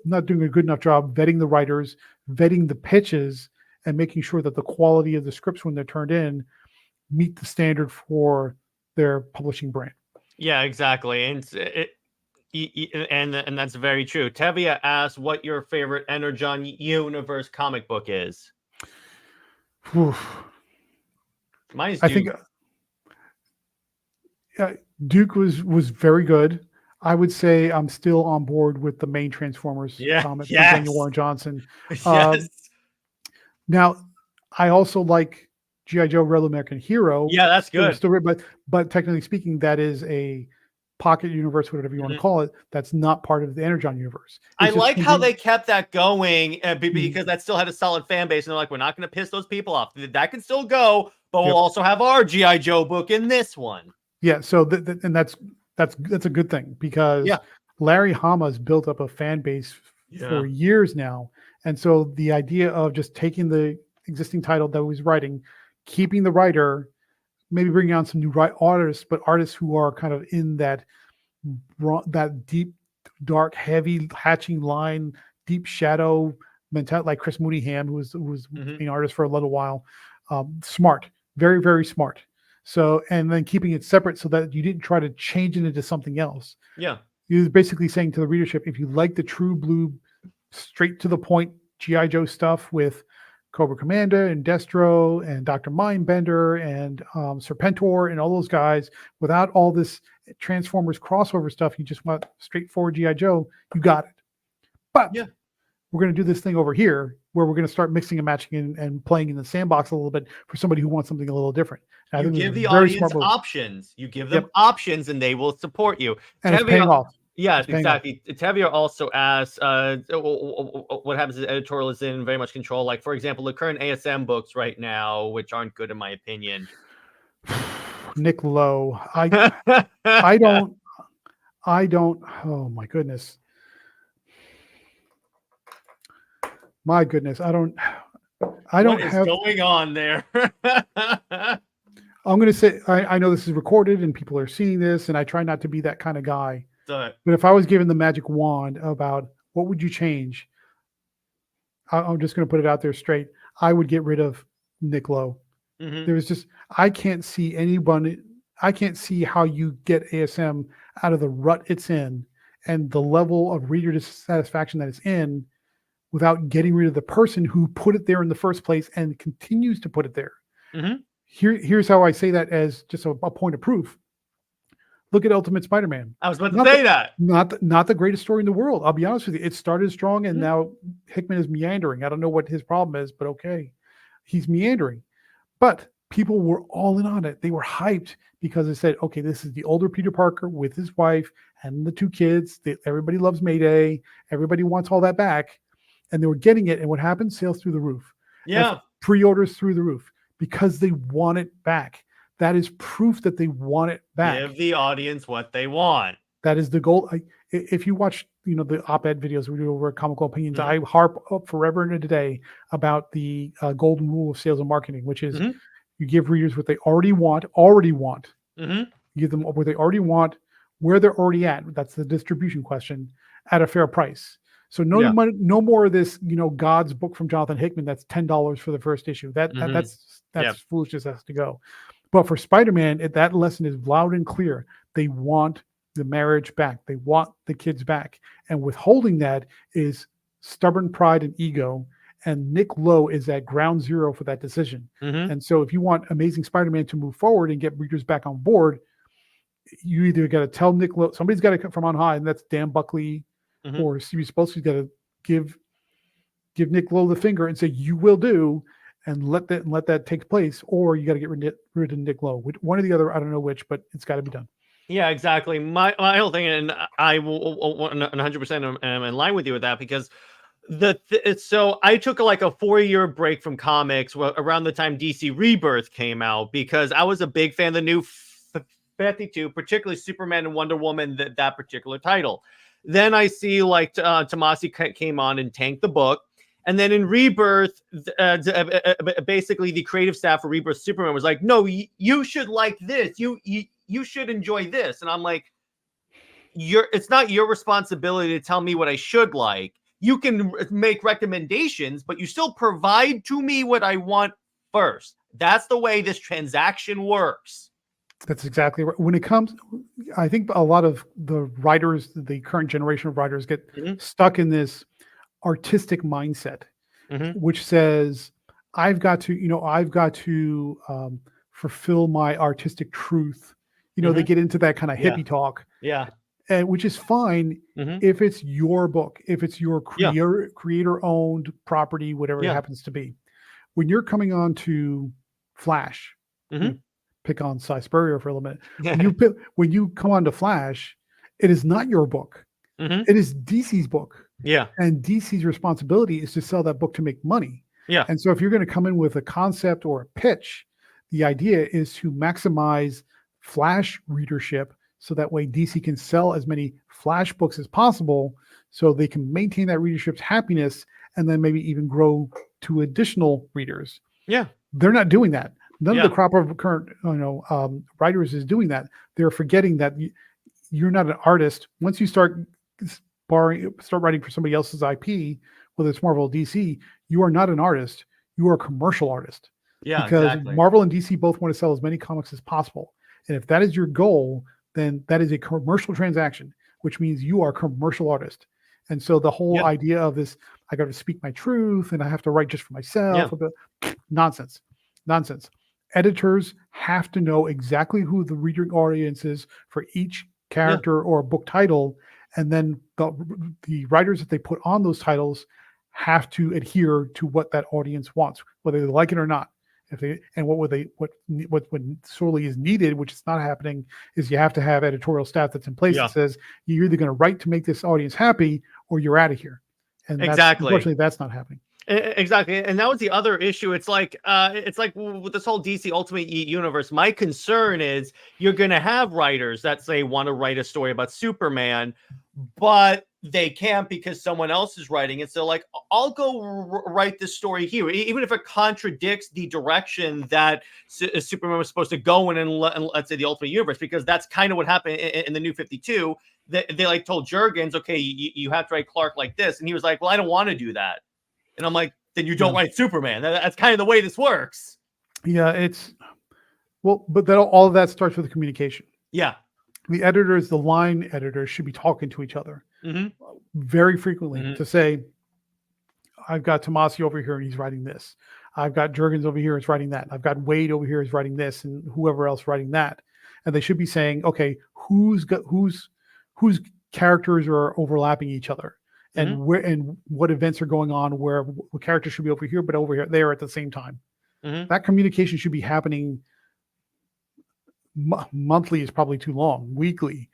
not doing a good enough job vetting the writers, vetting the pitches, and making sure that the quality of the scripts when they're turned in meet the standard for their publishing brand. Yeah, exactly. And and that's very true. Tevia asked what your favorite Energon universe comic book is. Mine's Duke. I think Duke was very good. I would say I'm still on board with the main Transformers comic from Daniel Warren Johnson. Now, I also like G.I. Joe Real American Hero. Yeah, that's good. But technically speaking, that is a pocket universe, whatever you want to call it. That's not part of the Energon universe. I like how they kept that going because that still had a solid fan base. And they're like, we're not going to piss those people off. That can still go, but we'll also have our G.I. Joe book in this one. Yeah. So and that's a good thing, because Larry Hama's built up a fan base for years now. And so the idea of just taking the existing title that he was writing, keeping the writer, maybe bringing on some new artists, but artists who are kind of in that deep, dark, heavy hatching line, deep shadow mentality, like Chris Mooneyham, who was being artist for a little while. Smart, very, very smart. So, and then keeping it separate so that you didn't try to change it into something else. Yeah. He was basically saying to the readership, if you like the true blue, straight to the point G.I. Joe stuff with Cobra Commander and Destro and Dr. Mindbender and Serpentor and all those guys, without all this Transformers crossover stuff, you just want straightforward G.I. Joe, you got it. But we're going to do this thing over here where we're going to start mixing and matching and playing in the sandbox a little bit for somebody who wants something a little different. You give the audience options. You give them options, and they will support you. And it's paying off. Yeah, exactly. Tevia also asks, what happens is Editorial is in very much control. Like, for example, the current ASM books right now, which aren't good in my opinion. Nick Lowe. I I don't. Oh my goodness. My goodness. I don't What is have. going on there? I'm going to say, I know this is recorded and people are seeing this, and I try not to be that kind of guy. So, But if I was given the magic wand about what would you change, I'm just going to put it out there straight. I would get rid of Nick Lowe. mhm. There was just, I can't see anybody, I can't see how you get ASM out of the rut it's in and the level of reader dissatisfaction that it's in without getting rid of the person who put it there in the first place and continues to put it there. Mhm. Here's how I say that as just a point of proof. Look at Ultimate Spider-Man. I was about to say that. Not the greatest story in the world. I'll be honest with you. It started strong, and Mhm. now Hickman is meandering. I don't know what his problem is, but okay, he's meandering. But people were all in on it. They were hyped because they said, okay, this is the older Peter Parker with his wife and the 2 kids. Everybody loves Mayday. Everybody wants all that back. And they were getting it. And what happened? Sales through the roof. Yeah. Pre-orders through the roof because they want it back. That is proof that they want it back. Give the audience what they want. That is the goal. If you watch, the op-ed videos we do over at Comical Opinions, Mhm. I harp up forever and a day about the golden rule of sales and marketing, which is Mhm. you give readers what they already want. Mhm. You give them what they already want, where they're already at. That's the distribution question, at a fair price. So no Yeah. money, no more of this, God's book from Jonathan Hickman. That's $10 for the first issue. Mhm. That's Yeah. foolishness has to go. But for Spider-Man, that lesson is loud and clear. They want the marriage back. They want the kids back. And withholding that is stubborn pride and ego. And Nick Lowe is at ground zero for that decision. Mhm. And so if you want Amazing Spider-Man to move forward and get readers back on board, you either got to tell Nick Lowe, somebody's got to come from on high, and that's Dan Buckley Mhm. or Stevie Spolsky's got to give Nick Lowe the finger and say, you will do, and let that take place, or you got to get rid of Nick Lowe. One or the other, I don't know which, but it's got to be done. Yeah, exactly. My whole thing, and I will 100% am in line with you with that, because so I took like a 4-year break from comics around the time DC Rebirth came out, because I was a big fan of the new 52, particularly Superman and Wonder Woman, that particular title. Then I see like Tomasi came on and tanked the book. And then in Rebirth, basically the creative staff for Rebirth Superman was like, no, you should like this. You should enjoy this. And I'm like, it's not your responsibility to tell me what I should like. You can make recommendations, but you still provide to me what I want first. That's the way this transaction works. That's exactly right. When it comes, I think a lot of the writers, the current generation of writers, get stuck in this artistic mindset, which says, I've got to fulfill my artistic truth. They get into that kind of hippie talk. Yeah. And which is fine if it's your book, if it's your creator-owned property, whatever it happens to be. When you're coming on to Flash, pick on Cy Spurrier for a little bit. When you come on to Flash, it is not your book. It is DC's book. Yeah. And DC's responsibility is to sell that book to make money. Yeah. And so if you're going to come in with a concept or a pitch, the idea is to maximize Flash readership, so that way DC can sell as many Flash books as possible, so they can maintain that readership's happiness and then maybe even grow to additional readers. Yeah. They're not doing that. None of the crop of current writers is doing that. They're forgetting that you're not an artist. Once you start writing for somebody else's IP, whether it's Marvel or DC, you are not an artist. You are a commercial artist. Yeah, because exactly. Marvel and DC both want to sell as many comics as possible. And if that is your goal, then that is a commercial transaction, which means you are a commercial artist. And so the whole idea of this, I got to speak my truth and I have to write just for myself. Nonsense. Editors have to know exactly who the reader audience is for each character or book title. And then the writers that they put on those titles have to adhere to what that audience wants, whether they like it or not. What sorely is needed, which is not happening, is you have to have editorial staff that's in place that says you're either going to write to make this audience happy or you're out of here. And unfortunately, that's not happening. Exactly, and that was the other issue. It's like with this whole DC Ultimate Universe. My concern is you're going to have writers that say want to write a story about Superman, but they can't because someone else is writing it. So, like, I'll go write this story here, even if it contradicts the direction that Superman was supposed to go in, and let's say the Ultimate Universe, because that's kind of what happened in the New 52. They like told Jurgens, okay, you have to write Clark like this, and he was like, well, I don't want to do that. And I'm like, then you don't write Superman. That's kind of the way this works. Yeah, but that all of that starts with the communication. Yeah. The editors, the line editors, should be talking to each other very frequently to say, I've got Tomasi over here and he's writing this. I've got Jurgens over here is writing that. I've got Wade over here is writing this, and whoever else writing that. And they should be saying, okay, whose characters are overlapping each other. And where and what events are going on where what characters should be over here, but over here there at the same time. That communication should be happening monthly is probably too long, weekly,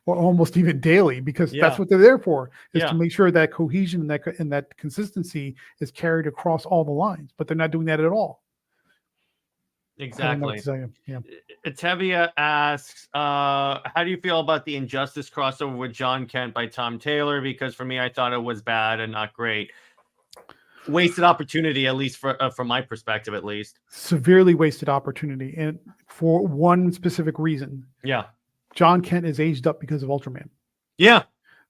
or almost even daily, because that's what they're there for, is to make sure that cohesion and that consistency is carried across all the lines. But they're not doing that at all. Exactly. Yeah. Tevia asks, how do you feel about the Injustice crossover with John Kent by Tom Taylor? Because for me, I thought it was bad and not great. Wasted opportunity, at least from my perspective, at least. Severely wasted opportunity, and for one specific reason. Yeah. John Kent is aged up because of Ultraman. Yeah.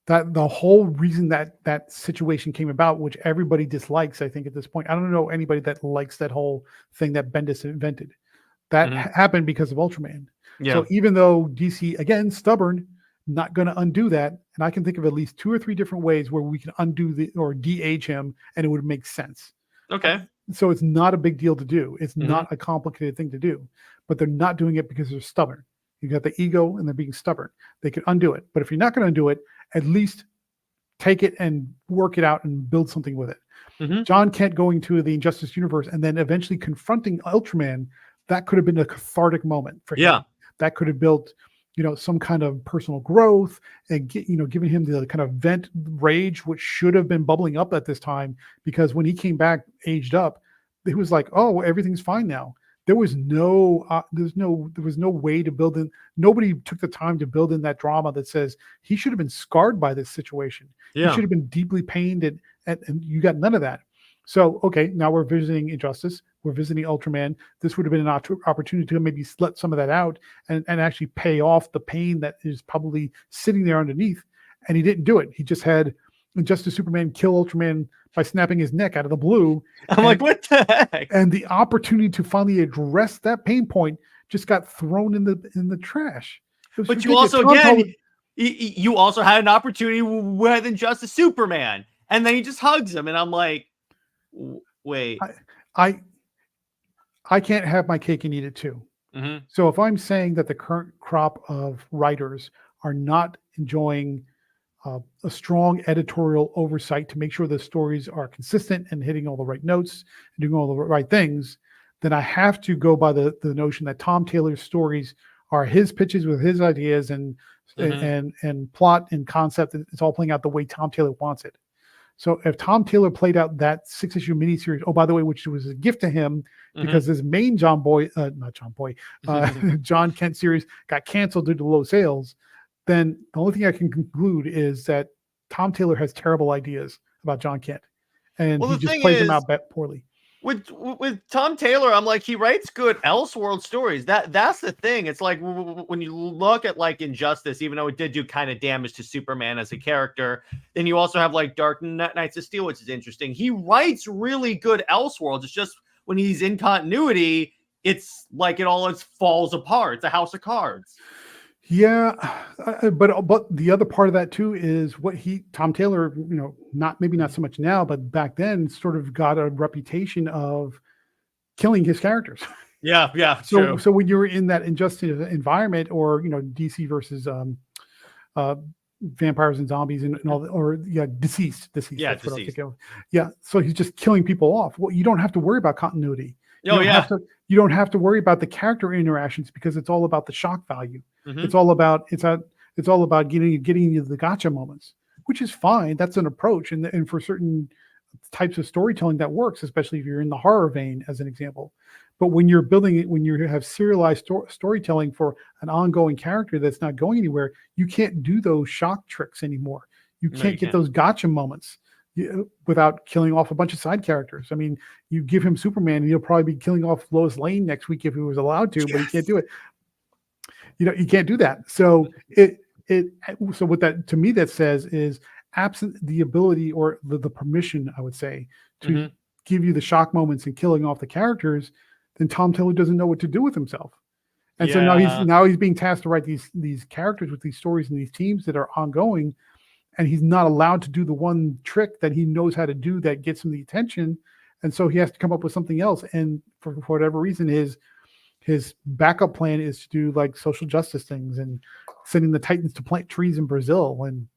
That the whole reason that situation came about, which everybody dislikes, I think at this point. I don't know anybody that likes that whole thing that Bendis invented. That happened because of Ultraman. Yeah. So even though DC, again, stubborn, not going to undo that. And I can think of at least 2 or 3 different ways where we can undo or de-age him, and it would make sense. Okay. So it's not a big deal to do. It's not a complicated thing to do, but they're not doing it because they're stubborn. You got the ego and they're being stubborn. They can undo it. But if you're not going to undo it, at least take it and work it out and build something with it. John Kent going to the Injustice universe and then eventually confronting Ultraman, that could have been a cathartic moment for him. Yeah. That could have built, some kind of personal growth and giving him the kind of vent rage, which should have been bubbling up at this time, because when he came back aged up, it was like, oh, everything's fine now. There was no way to build in. Nobody took the time to build in that drama that says he should have been scarred by this situation. Yeah. He should have been deeply pained, and you got none of that. So, okay, now we're visiting Injustice. We're visiting Ultraman. This would have been an opportunity to maybe let some of that out and actually pay off the pain that is probably sitting there underneath. And he didn't do it. He just had Injustice Superman kill Ultraman by snapping his neck out of the blue. I'm like, what the heck? And the opportunity to finally address that pain point just got thrown in the trash. But you also, again, you also had an opportunity with Injustice Superman, and then he just hugs him, and I'm like, wait. I can't have my cake and eat it too. So if I'm saying that the current crop of writers are not enjoying a strong editorial oversight to make sure the stories are consistent and hitting all the right notes and doing all the right things, then I have to go by the notion that Tom Taylor's stories are his pitches with his ideas and plot and concept. It's all playing out the way Tom Taylor wants it. So if Tom Taylor played out that 6-issue miniseries, oh, by the way, which was a gift to him because his main John Kent series got canceled due to low sales, then the only thing I can conclude is that Tom Taylor has terrible ideas about John Kent, and he just plays them out poorly. With Tom Taylor, I'm like, he writes good Elseworld stories. That's the thing. It's like when you look at like Injustice, even though it did do kind of damage to Superman as a character, then you also have like Dark Knights of Steel, which is interesting. He writes really good Elseworlds. It's just when he's in continuity, it's like it all falls apart. It's a house of cards. Yeah, but the other part of that too is what Tom Taylor, maybe not so much now, but back then sort of got a reputation of killing his characters. Yeah. So when you're in that Injustice environment, or DC versus vampires and zombies and all, deceased. Yeah, deceased. Yeah, so he's just killing people off. Well, you don't have to worry about continuity. You don't have to worry about the character interactions because it's all about the shock value. It's all about getting you the gotcha moments, which is fine. That's an approach, and for certain types of storytelling that works, especially if you're in the horror vein, as an example. But when you're building it, when you have serialized storytelling for an ongoing character that's not going anywhere, you can't do those shock tricks anymore. You can't get those gotcha moments without killing off a bunch of side characters. I mean, you give him Superman, and he'll probably be killing off Lois Lane next week if he was allowed to, but he can't do it. You can't do that. So so what that, to me, that says is, absent the ability or the permission, I would say, to give you the shock moments and killing off the characters, then Tom Taylor doesn't know what to do with himself. And so now he's being tasked to write these characters with these stories and these teams that are ongoing, and he's not allowed to do the one trick that he knows how to do that gets him the attention. And so he has to come up with something else. And for whatever reason, his backup plan is to do like social justice things and sending the Titans to plant trees in Brazil and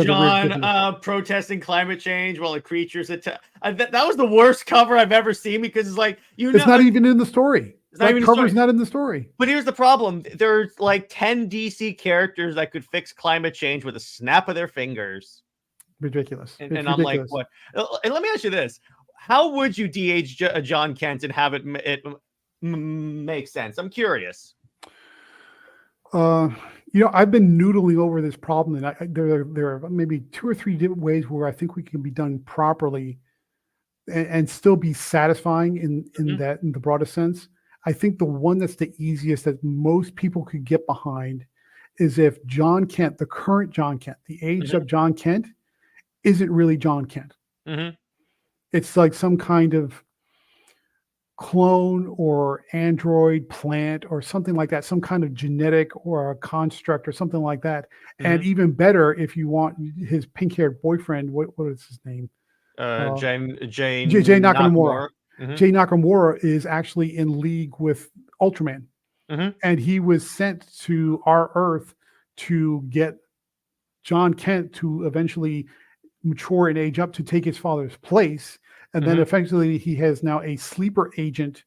John protesting climate change while the creatures that was the worst cover I've ever seen, because it's like, it's not even in the story. That cover's not in the story. But here's the problem: there's like 10 DC characters that could fix climate change with a snap of their fingers. Ridiculous. And I'm like, what? And let me ask you this: how would you de-age John Kent and have it make sense? I'm curious. I've been noodling over this problem, and there are maybe 2 or 3 different ways where I think we can be done properly and still be satisfying in the broadest sense. I think the one that's the easiest that most people could get behind is if John Kent, the current John Kent, the aged up John Kent, isn't really John Kent. It's like some kind of clone or android plant or something like that, some kind of genetic or a construct or something like that. And even better, if you want his pink-haired boyfriend, what is his name? Jay Nakamura. Jay Nakamura is actually in league with Ultraman. And he was sent to our Earth to get John Kent to eventually mature and age up to take his father's place. And then effectively he has now a sleeper agent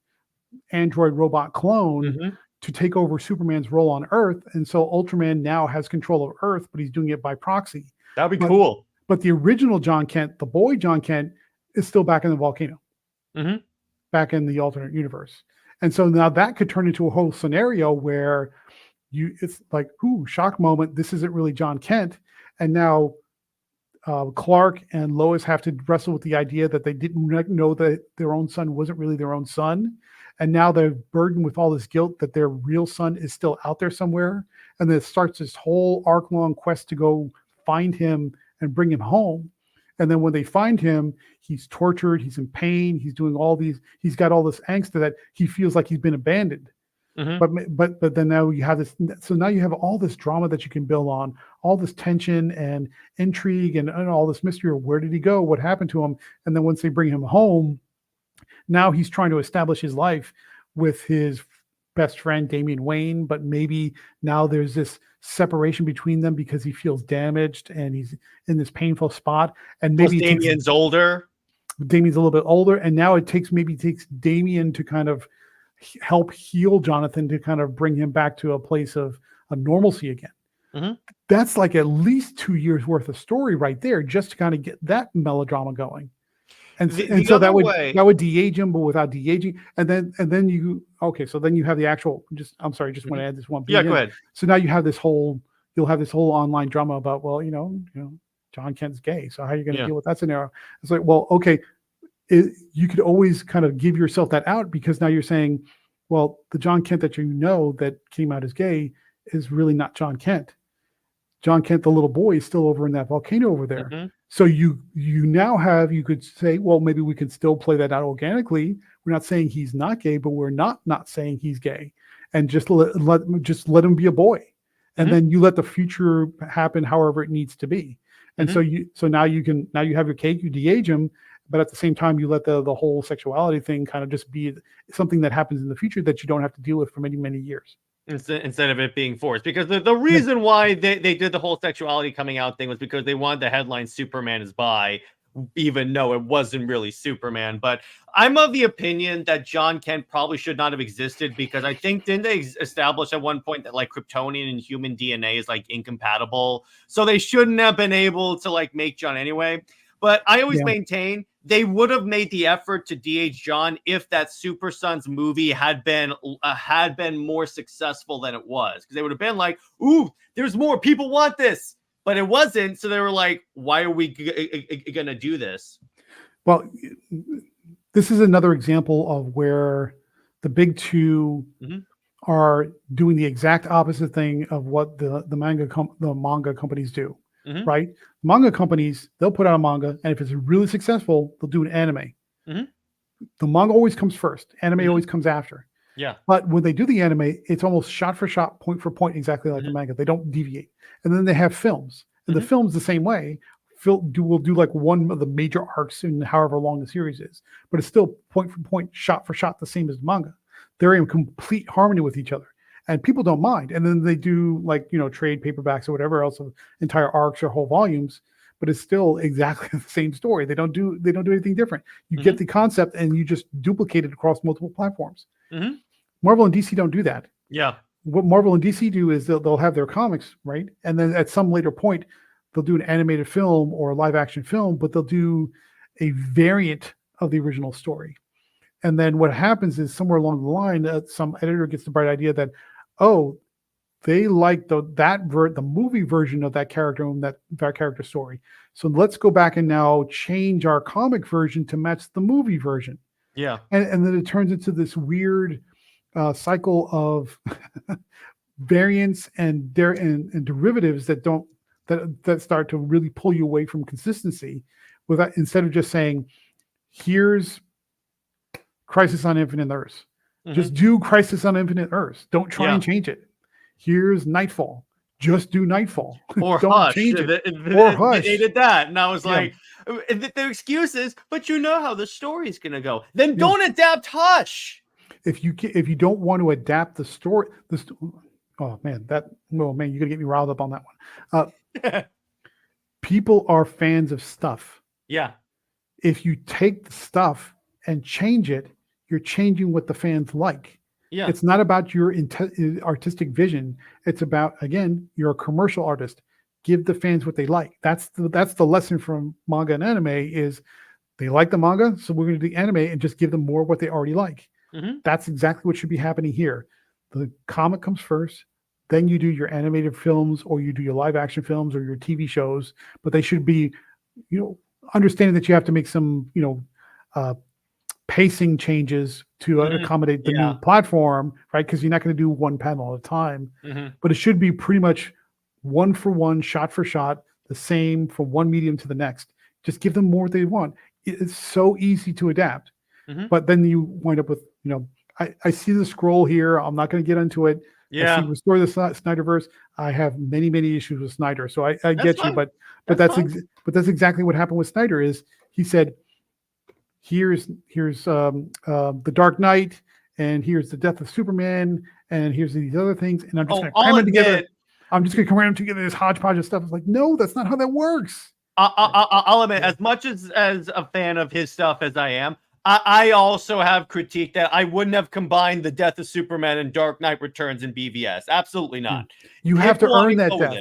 android robot clone to take over Superman's role on Earth. And so Ultraman now has control of Earth, but he's doing it by proxy. That'd be cool. But the original John Kent, the boy John Kent, is still back in the volcano, back in the alternate universe. And so now that could turn into a whole scenario where it's like, shock moment. This isn't really John Kent. And now Clark and Lois have to wrestle with the idea that they didn't know that their own son wasn't really their own son. And now they're burdened with all this guilt that their real son is still out there somewhere. And then it starts this whole arc-long quest to go find him and bring him home. And then when they find him, he's tortured, he's in pain, he's got all this angst that he feels like he's been abandoned. But then now you have this. So now you have all this drama that you can build on, all this tension and intrigue and all this mystery of where did he go, what happened to him, and then once they bring him home, now he's trying to establish his life with his best friend Damian Wayne. But maybe now there's this separation between them because he feels damaged and he's in this painful spot. And maybe Damian's older. Damian's a little bit older, and now it takes Damian to kind of help heal Jonathan to kind of bring him back to a place of normalcy again. That's like at least 2 years worth of story right there, just to kind of get that melodrama going. And so that would de-age him, but without de-aging. And then you have the actual. I'm sorry, just want to add this one. Yeah, go ahead. So now you'll have this whole online drama about, John Kent's gay. So how are you going to deal with that scenario? It's like, well, okay. You could always kind of give yourself that out, because now you're saying, well, the John Kent that that came out as gay is really not John Kent. John Kent, the little boy, is still over in that volcano over there. So you could say, well, maybe we can still play that out organically. We're not saying he's not gay, but we're not saying he's gay, and just let him be a boy, and then you let the future happen however it needs to be. And so now you have your cake, you de-age him. But at the same time, you let the whole sexuality thing kind of just be something that happens in the future that you don't have to deal with for many, many years. Instead of it being forced. Because the reason why they did the whole sexuality coming out thing was because they wanted the headline Superman is bi, even though it wasn't really Superman. But I'm of the opinion that John Kent probably should not have existed, because I think, didn't they establish at one point that like Kryptonian and human DNA is like incompatible? So they shouldn't have been able to like make John anyway. But I always Yeah. maintain they would have made the effort to DH John if that Super Sons movie had been more successful than it was, because they would have been like, "Ooh, there's more. People want this," but it wasn't. So they were like, "Why are we gonna do this?" Well, this is another example of where the big two are doing the exact opposite thing of what the manga companies do, right? Manga companies, they'll put out a manga, and if it's really successful, they'll do an anime. The manga always comes first. Anime always comes after. Yeah. But when they do the anime, it's almost shot for shot, point for point, exactly like the manga. They don't deviate. And then they have films. And the film's the same way. We'll do like one of the major arcs in however long the series is, but it's still point for point, shot for shot, the same as the manga. They're in complete harmony with each other, and people don't mind. And then they do like, trade paperbacks or whatever else of entire arcs or whole volumes, but it's still exactly the same story. They don't do anything different. You get the concept and you just duplicate it across multiple platforms. Marvel and DC don't do that. Yeah. What Marvel and DC do is they'll have their comics, right? And then at some later point, they'll do an animated film or a live action film, but they'll do a variant of the original story. And then what happens is somewhere along the line, some editor gets the bright idea that, oh, they like the movie version of that character and that character story. So let's go back and now change our comic version to match the movie version. Yeah. And then it turns into this weird cycle of variants and derivatives that start to really pull you away from consistency, instead of just saying, here's Crisis on Infinite Earths. Just do Crisis on Infinite Earths. Don't try and change it. Here's Nightfall. Just do Nightfall. Or Don't Hush. change it. Or Hush. They did that. And I was like, their excuse is, but you know how the story's going to go. Then don't adapt Hush. If you don't want to adapt the story, oh man, you're gonna get me riled up on that one. People are fans of stuff. Yeah. If you take the stuff and change it, you're changing what the fans like. Yeah. It's not about your artistic vision. It's about, again, you're a commercial artist. Give the fans what they like. That's the lesson from manga and anime is they like the manga, so we're going to do anime and just give them more what they already like. That's exactly what should be happening here. The comic comes first, then you do your animated films or you do your live action films or your TV shows, but they should be, understanding that you have to make some, pacing changes to accommodate the new platform, right? Because you're not going to do one panel at a time, but it should be pretty much one for one, shot for shot, the same from one medium to the next. Just give them more what they want. It's so easy to adapt, but then you wind up with, I see the scroll here. I'm not going to get into it. I see restore the Snyderverse. I have many, many issues with Snyder, so I get you, but that's exactly what happened with Snyder. Is he said, here's the Dark Knight, and here's the death of Superman, and here's these other things, and I'm just going to cram them together. I'm just going to cram them together, this hodgepodge of stuff. It's like, no, that's not how that works. I'll admit, as much as a fan of his stuff as I am, I also have critiqued that I wouldn't have combined the death of Superman and Dark Knight Returns in BVS. Absolutely not. You have to earn that death.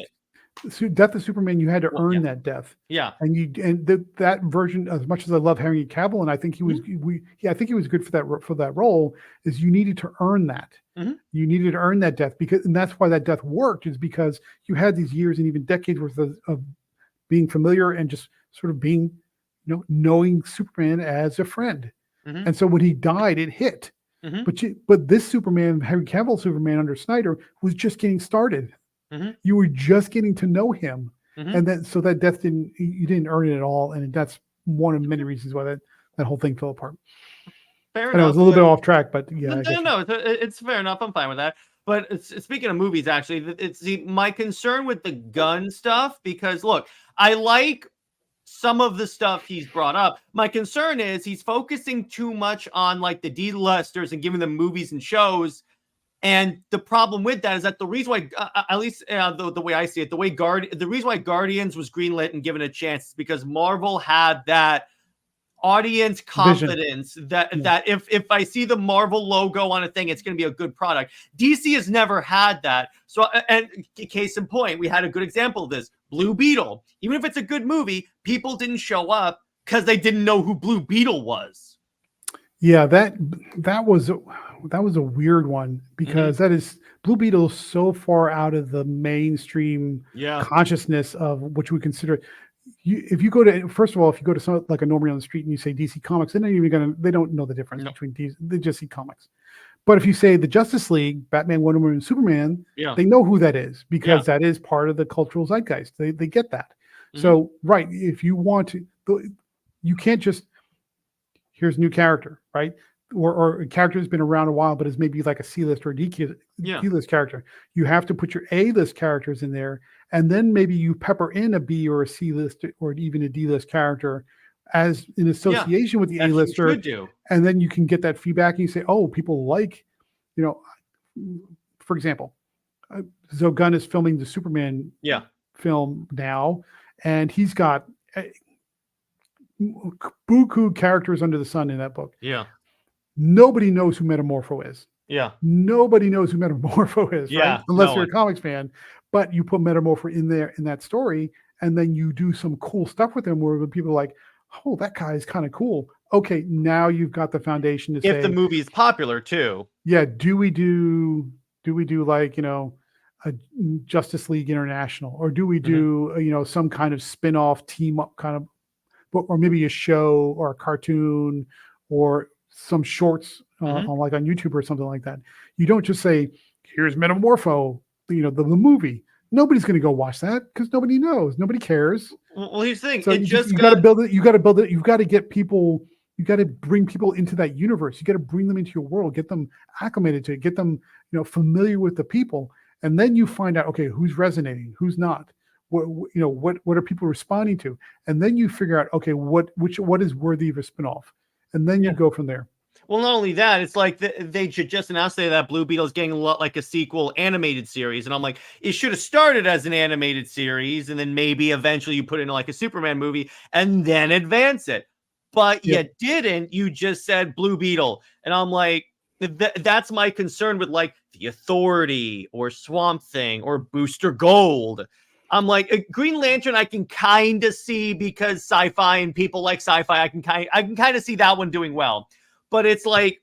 Death of Superman, you had to earn that death. Yeah. And that version, as much as I love Henry Cavill, and I think he was I think he was good for that role, is you needed to earn that. You needed to earn that death, and that's why that death worked, is because you had these years and even decades worth of being familiar and just sort of being, knowing Superman as a friend. And so when he died, it hit. But this Superman, Henry Cavill Superman under Snyder, was just getting started. You were just getting to know him, and then so that death you didn't earn it at all, and that's one of many reasons why that whole thing fell apart. Fair enough. I was a little bit off track, but yeah. No, it's fair enough. I'm fine with that. But speaking of movies, actually, it's my concern with the gun stuff, because look, I like some of the stuff he's brought up. My concern is he's focusing too much on like the D-listers and giving them movies and shows. And the problem with that is that the reason why, at least the way I see it, the reason why Guardians was greenlit and given a chance is because Marvel had that audience Vision. confidence that if I see the Marvel logo on a thing, it's going to be a good product. DC has never had that. So, and case in point, we had a good example of this. Blue Beetle. Even if it's a good movie, people didn't show up because they didn't know who Blue Beetle was. Yeah, that was a weird one because that is Blue Beetle is so far out of the mainstream consciousness of which we consider. If you go to, first of all, if you go to some like a normie on the street and you say DC Comics, they don't know the difference between DC. They just see comics. But if you say the Justice League, Batman, Wonder Woman, and Superman, they know who that is because that is part of the cultural zeitgeist. They get that. So right, if you want to, you can't just here's a new character, right? Or a character has been around a while, but is maybe like a C-list or a D-list character. You have to put your A-list characters in there, and then maybe you pepper in a B or a C-list or even a D-list character as in association with the A-lister. And then you can get that feedback and you say, oh, people like, for example, Zoe Gunn is filming the Superman film now, and he's got buku characters under the sun in that book. Nobody knows who Metamorpho is. Nobody knows who Metamorpho is, right? Unless you're a comics fan. But you put Metamorpho in there in that story, and then you do some cool stuff with him where people are like, oh, that guy is kind of cool. Okay, now you've got the foundation to say if the movie is popular too. Yeah, do we do like, a Justice League International, or do we do some kind of spin-off team up kind of, or maybe a show or a cartoon or some shorts on YouTube or something like that. You don't just say, here's Metamorpho, the movie. Nobody's going to go watch that because nobody knows. Nobody cares. Well, here's the thing. So you got to build it. You got to build it. You've got to get people. You got to bring people into that universe. You got to bring them into your world. Get them acclimated to it. Get them, familiar with the people. And then you find out, okay, who's resonating, who's not. What are people responding to? And then you figure out, okay, what is worthy of a spinoff, and then you go from there. Well, not only that, it's like they should just announce that Blue Beetle is getting a lot like a sequel animated series. And I'm like, it should have started as an animated series, and then maybe eventually you put in like a Superman movie and then advance it. But you didn't. You just said Blue Beetle. And I'm like, that's my concern with like the Authority or Swamp Thing or Booster Gold. I'm like, Green Lantern I can kind of see because sci-fi and people like sci-fi. I can kind of see that one doing well. But it's like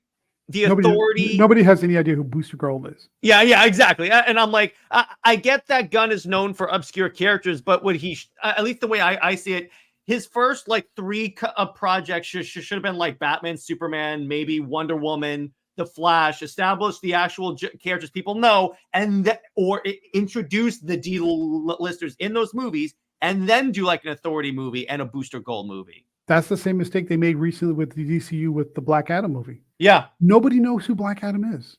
the Authority. Nobody has any idea who Booster Gold is. Yeah, exactly. And I'm like, I get that Gunn is known for obscure characters, but what he, at least the way I see it, his first like 3 projects should have been like Batman, Superman, maybe Wonder Woman, The Flash, establish the actual characters people know, or introduce the D-listers in those movies, and then do like an Authority movie and a Booster Gold movie. That's the same mistake they made recently with the DCU with the Black Adam movie. Yeah. Nobody knows who Black Adam is.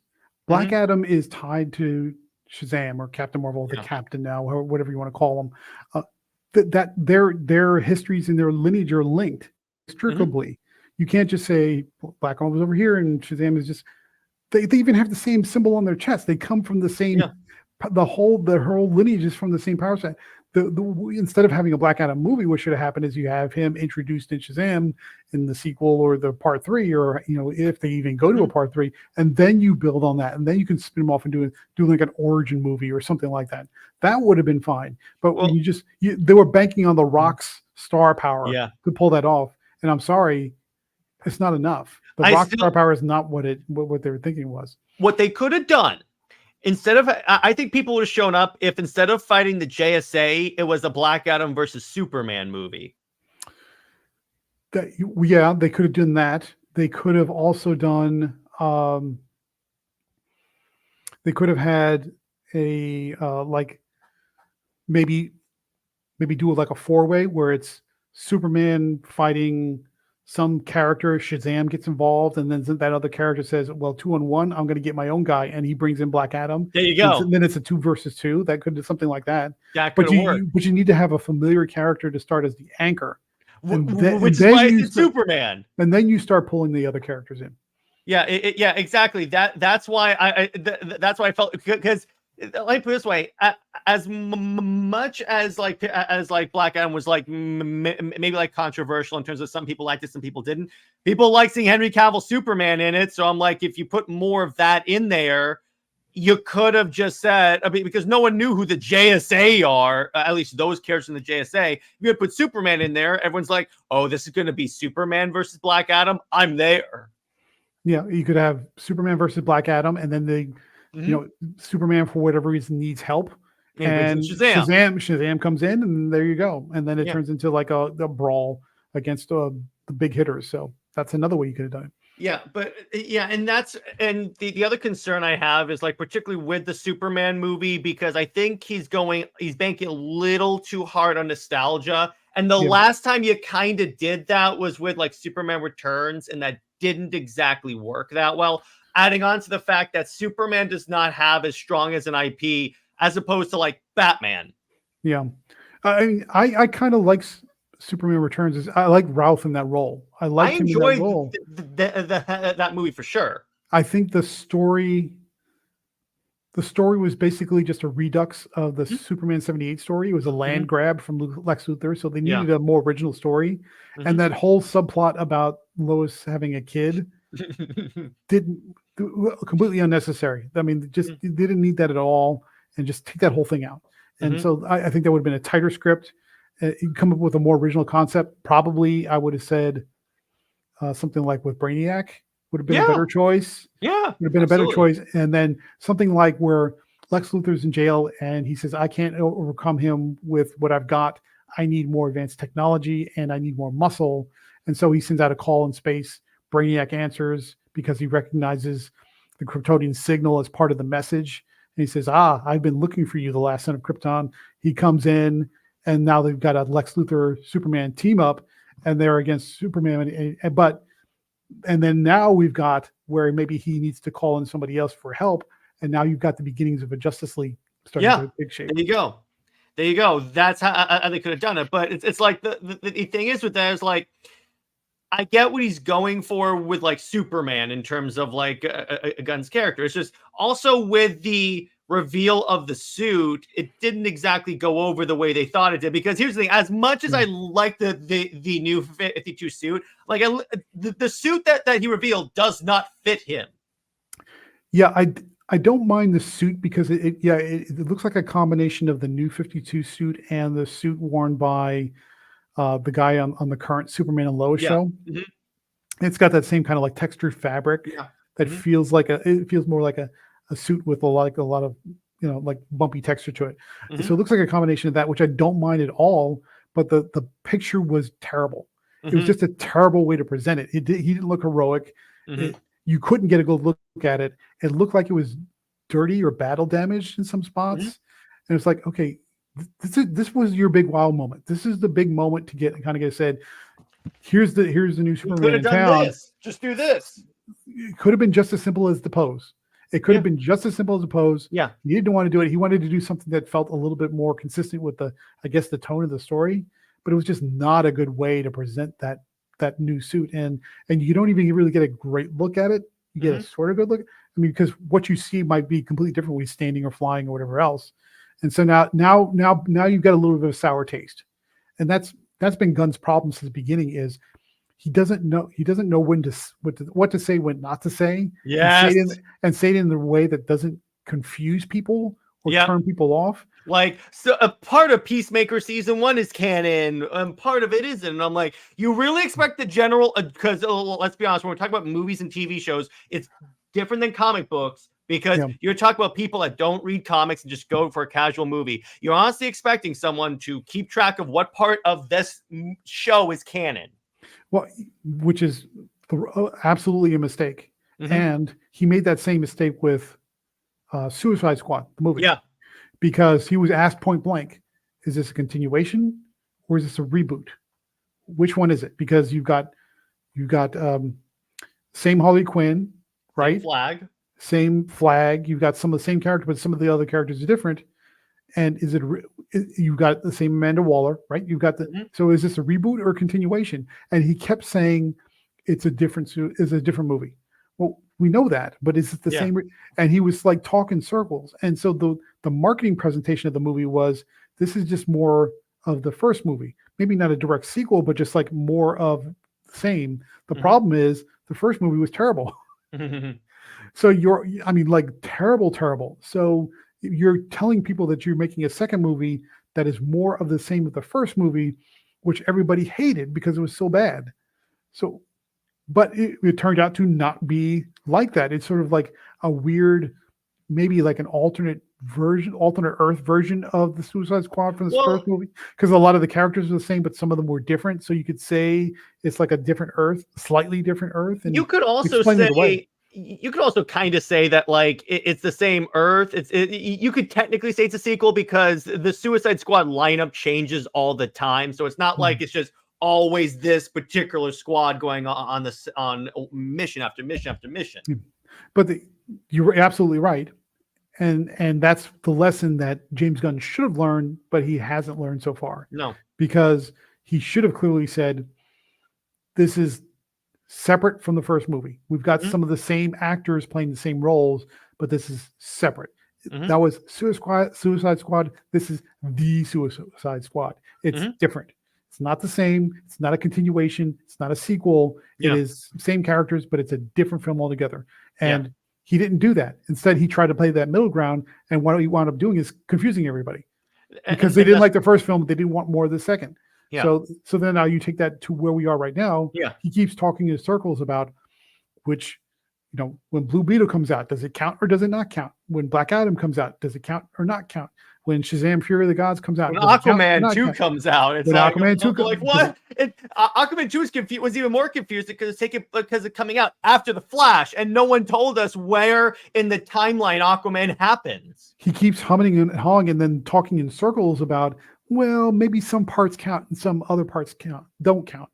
Black Adam is tied to Shazam or Captain Marvel, the Captain now, or whatever you want to call them. That their histories and their lineage are linked inextricably. You can't just say Black Adam was over here and Shazam is just. They even have the same symbol on their chest. They come from the same. Their whole lineage is from the same power set. Instead of having a Black Adam movie, what should have happened is you have him introduced in Shazam in the sequel or the part 3, or if they even go to a part 3, and then you build on that, and then you can spin them off and do like an origin movie or something like that. That would have been fine. But when they were banking on the Rock's star power to pull that off, and I'm sorry, it's not enough. The Rock's star power is not what they were thinking was. What they could have done. Instead of, I think people would have shown up if instead of fighting the JSA, it was a Black Adam versus Superman movie. They could have done that. They could have also done, they could have had a, like maybe do like a 4-way where it's Superman fighting some character, Shazam gets involved, and then that other character says, well, 2-on-1, I'm going to get my own guy, and he brings in Black Adam. There you go. And then it's a 2 versus 2. That could do something like that. That could work. But you need to have a familiar character to start as the anchor. Which is why it's Superman. And then you start pulling the other characters in. Yeah, exactly. That's why I felt, because Let me put it this way: as much as like Black Adam was like maybe like controversial in terms of some people liked it, some people didn't. People like seeing Henry Cavill Superman in it, so I'm like, if you put more of that in there, you could have just said, I mean, because no one knew who the JSA are, at least those characters in the JSA. If you had put Superman in there, everyone's like, oh, this is going to be Superman versus Black Adam. I'm there. Yeah, you could have Superman versus Black Adam, and then Superman for whatever reason needs help, and Shazam comes in, and there you go, and then it turns into like a brawl against the big hitters. So that's another way you could have done it. Yeah, but and the other concern I have is like particularly with the Superman movie, because I think he's banking a little too hard on nostalgia. And the last time you kind of did that was with like Superman Returns, and that didn't exactly work that well. Adding on to the fact that Superman does not have as strong as an IP as opposed to like Batman. Yeah, I mean, I kind of like Superman Returns. I like Ralph in that role. I enjoyed that movie for sure. I think the story was basically just a redux of the Superman 78 story. It was a land grab from Lex Luthor, so they needed a more original story. And that whole subplot about Lois having a kid didn't completely unnecessary. I mean, just they didn't need that at all, and just take that whole thing out. And so I think that would have been a tighter script. You come up with a more original concept. Probably I would have said something like with Brainiac would have been a better choice. Yeah, would have been a better choice. And then something like where Lex Luthor's in jail and he says, I can't overcome him with what I've got. I need more advanced technology and I need more muscle. And so he sends out a call in space. Brainiac answers because he recognizes the Kryptonian signal as part of the message. And he says, I've been looking for you, the last son of Krypton. He comes in, and now they've got a Lex Luthor Superman team up, and they're against Superman. And then now we've got where maybe he needs to call in somebody else for help. And now you've got the beginnings of a Justice League starting to take shape. There you go. That's how they could have done it. But it's like the thing is with that is like, I get what he's going for with like Superman in terms of like a Gunn's character. It's just also with the reveal of the suit, it didn't exactly go over the way they thought it did. Because here's the thing: as much as I like the new 52 suit, like the suit that he revealed does not fit him. Yeah, I don't mind the suit because it looks like a combination of the new 52 suit and the suit worn by the guy on the current Superman and Lois show. It's got that same kind of like textured fabric that feels like it feels more like a suit with a lot of like bumpy texture to it. So it looks like a combination of that, which I don't mind at all. But the picture was terrible. It was just a terrible way to present it. He didn't look heroic. You couldn't get a good look at it. It looked like it was dirty or battle damaged in some spots. And it's like, okay, this was your big wow moment. This is the big moment to get said, here's the new Superman in town. Just do this. It could have been just as simple as the pose. It could have been just as simple as a pose. Yeah. He didn't want to do it. He wanted to do something that felt a little bit more consistent with the tone of the story, but it was just not a good way to present that new suit. And you don't even really get a great look at it. You get a sort of good look. I mean, because what you see might be completely different when he's standing or flying or whatever else. And so now you've got a little bit of sour taste. And that's been Gunn's problem since the beginning is he doesn't know what to say, when not to say. And say it in the way that doesn't confuse people or turn people off. Like, so a part of Peacemaker season 1 is canon, and part of it isn't. And I'm like, you really expect the general? Because let's be honest, when we're talking about movies and TV shows, it's different than comic books. Because you're talking about people that don't read comics and just go for a casual movie. You're honestly expecting someone to keep track of what part of this show is canon. Well, which is absolutely a mistake. And he made that same mistake with Suicide Squad, the movie. Yeah. Because he was asked point blank, is this a continuation or is this a reboot? Which one is it? Because you've got same Harley Quinn, right? Same flag. You've got some of the same characters, but some of the other characters are different. And you've got the same Amanda Waller, right? You've got so is this a reboot or a continuation? And he kept saying it's a different movie. Well, we know that, but is it the same? And he was like talking circles. And so the marketing presentation of the movie was, this is just more of the first movie, maybe not a direct sequel, but just like more of the same. The problem is the first movie was terrible. So like terrible. So you're telling people that you're making a second movie that is more of the same with the first movie, which everybody hated because it was so bad. So, but it turned out to not be like that. It's sort of like a weird, maybe like an alternate Earth version of the Suicide Squad from the first movie, because a lot of the characters are the same, but some of them were different. So you could say it's like a different Earth, slightly different Earth. And you could also say, you could also kind of say that like it's the same Earth. You could technically say it's a sequel because the Suicide Squad lineup changes all the time. So it's not like it's just always this particular squad going on mission after mission after mission. But you're absolutely right. And that's the lesson that James Gunn should have learned, but he hasn't learned so far. No. Because he should have clearly said, this is separate from the first movie. We've got some of the same actors playing the same roles, but this is separate. That was Suicide Squad. This is the Suicide Squad. It's different. It's not the same. It's not a continuation. It's not a sequel. It is same characters, but it's a different film altogether. And he didn't do that. Instead, he tried to play that middle ground. And what he wound up doing is confusing everybody because they didn't like the first film. They didn't want more of the second. Yeah. So then now you take that to where we are right now. Yeah. He keeps talking in circles about which, when Blue Beetle comes out, does it count or does it not count? When Black Adam comes out, does it count or not count? When Shazam Fury of the Gods comes out, when Aquaman 2 comes out, it's like, Aquaman 2 like what? Aquaman 2 was even more confused because it's coming out after the Flash, and no one told us where in the timeline Aquaman happens. He keeps humming and hawing and then talking in circles about, well, maybe some parts count and some other parts don't count.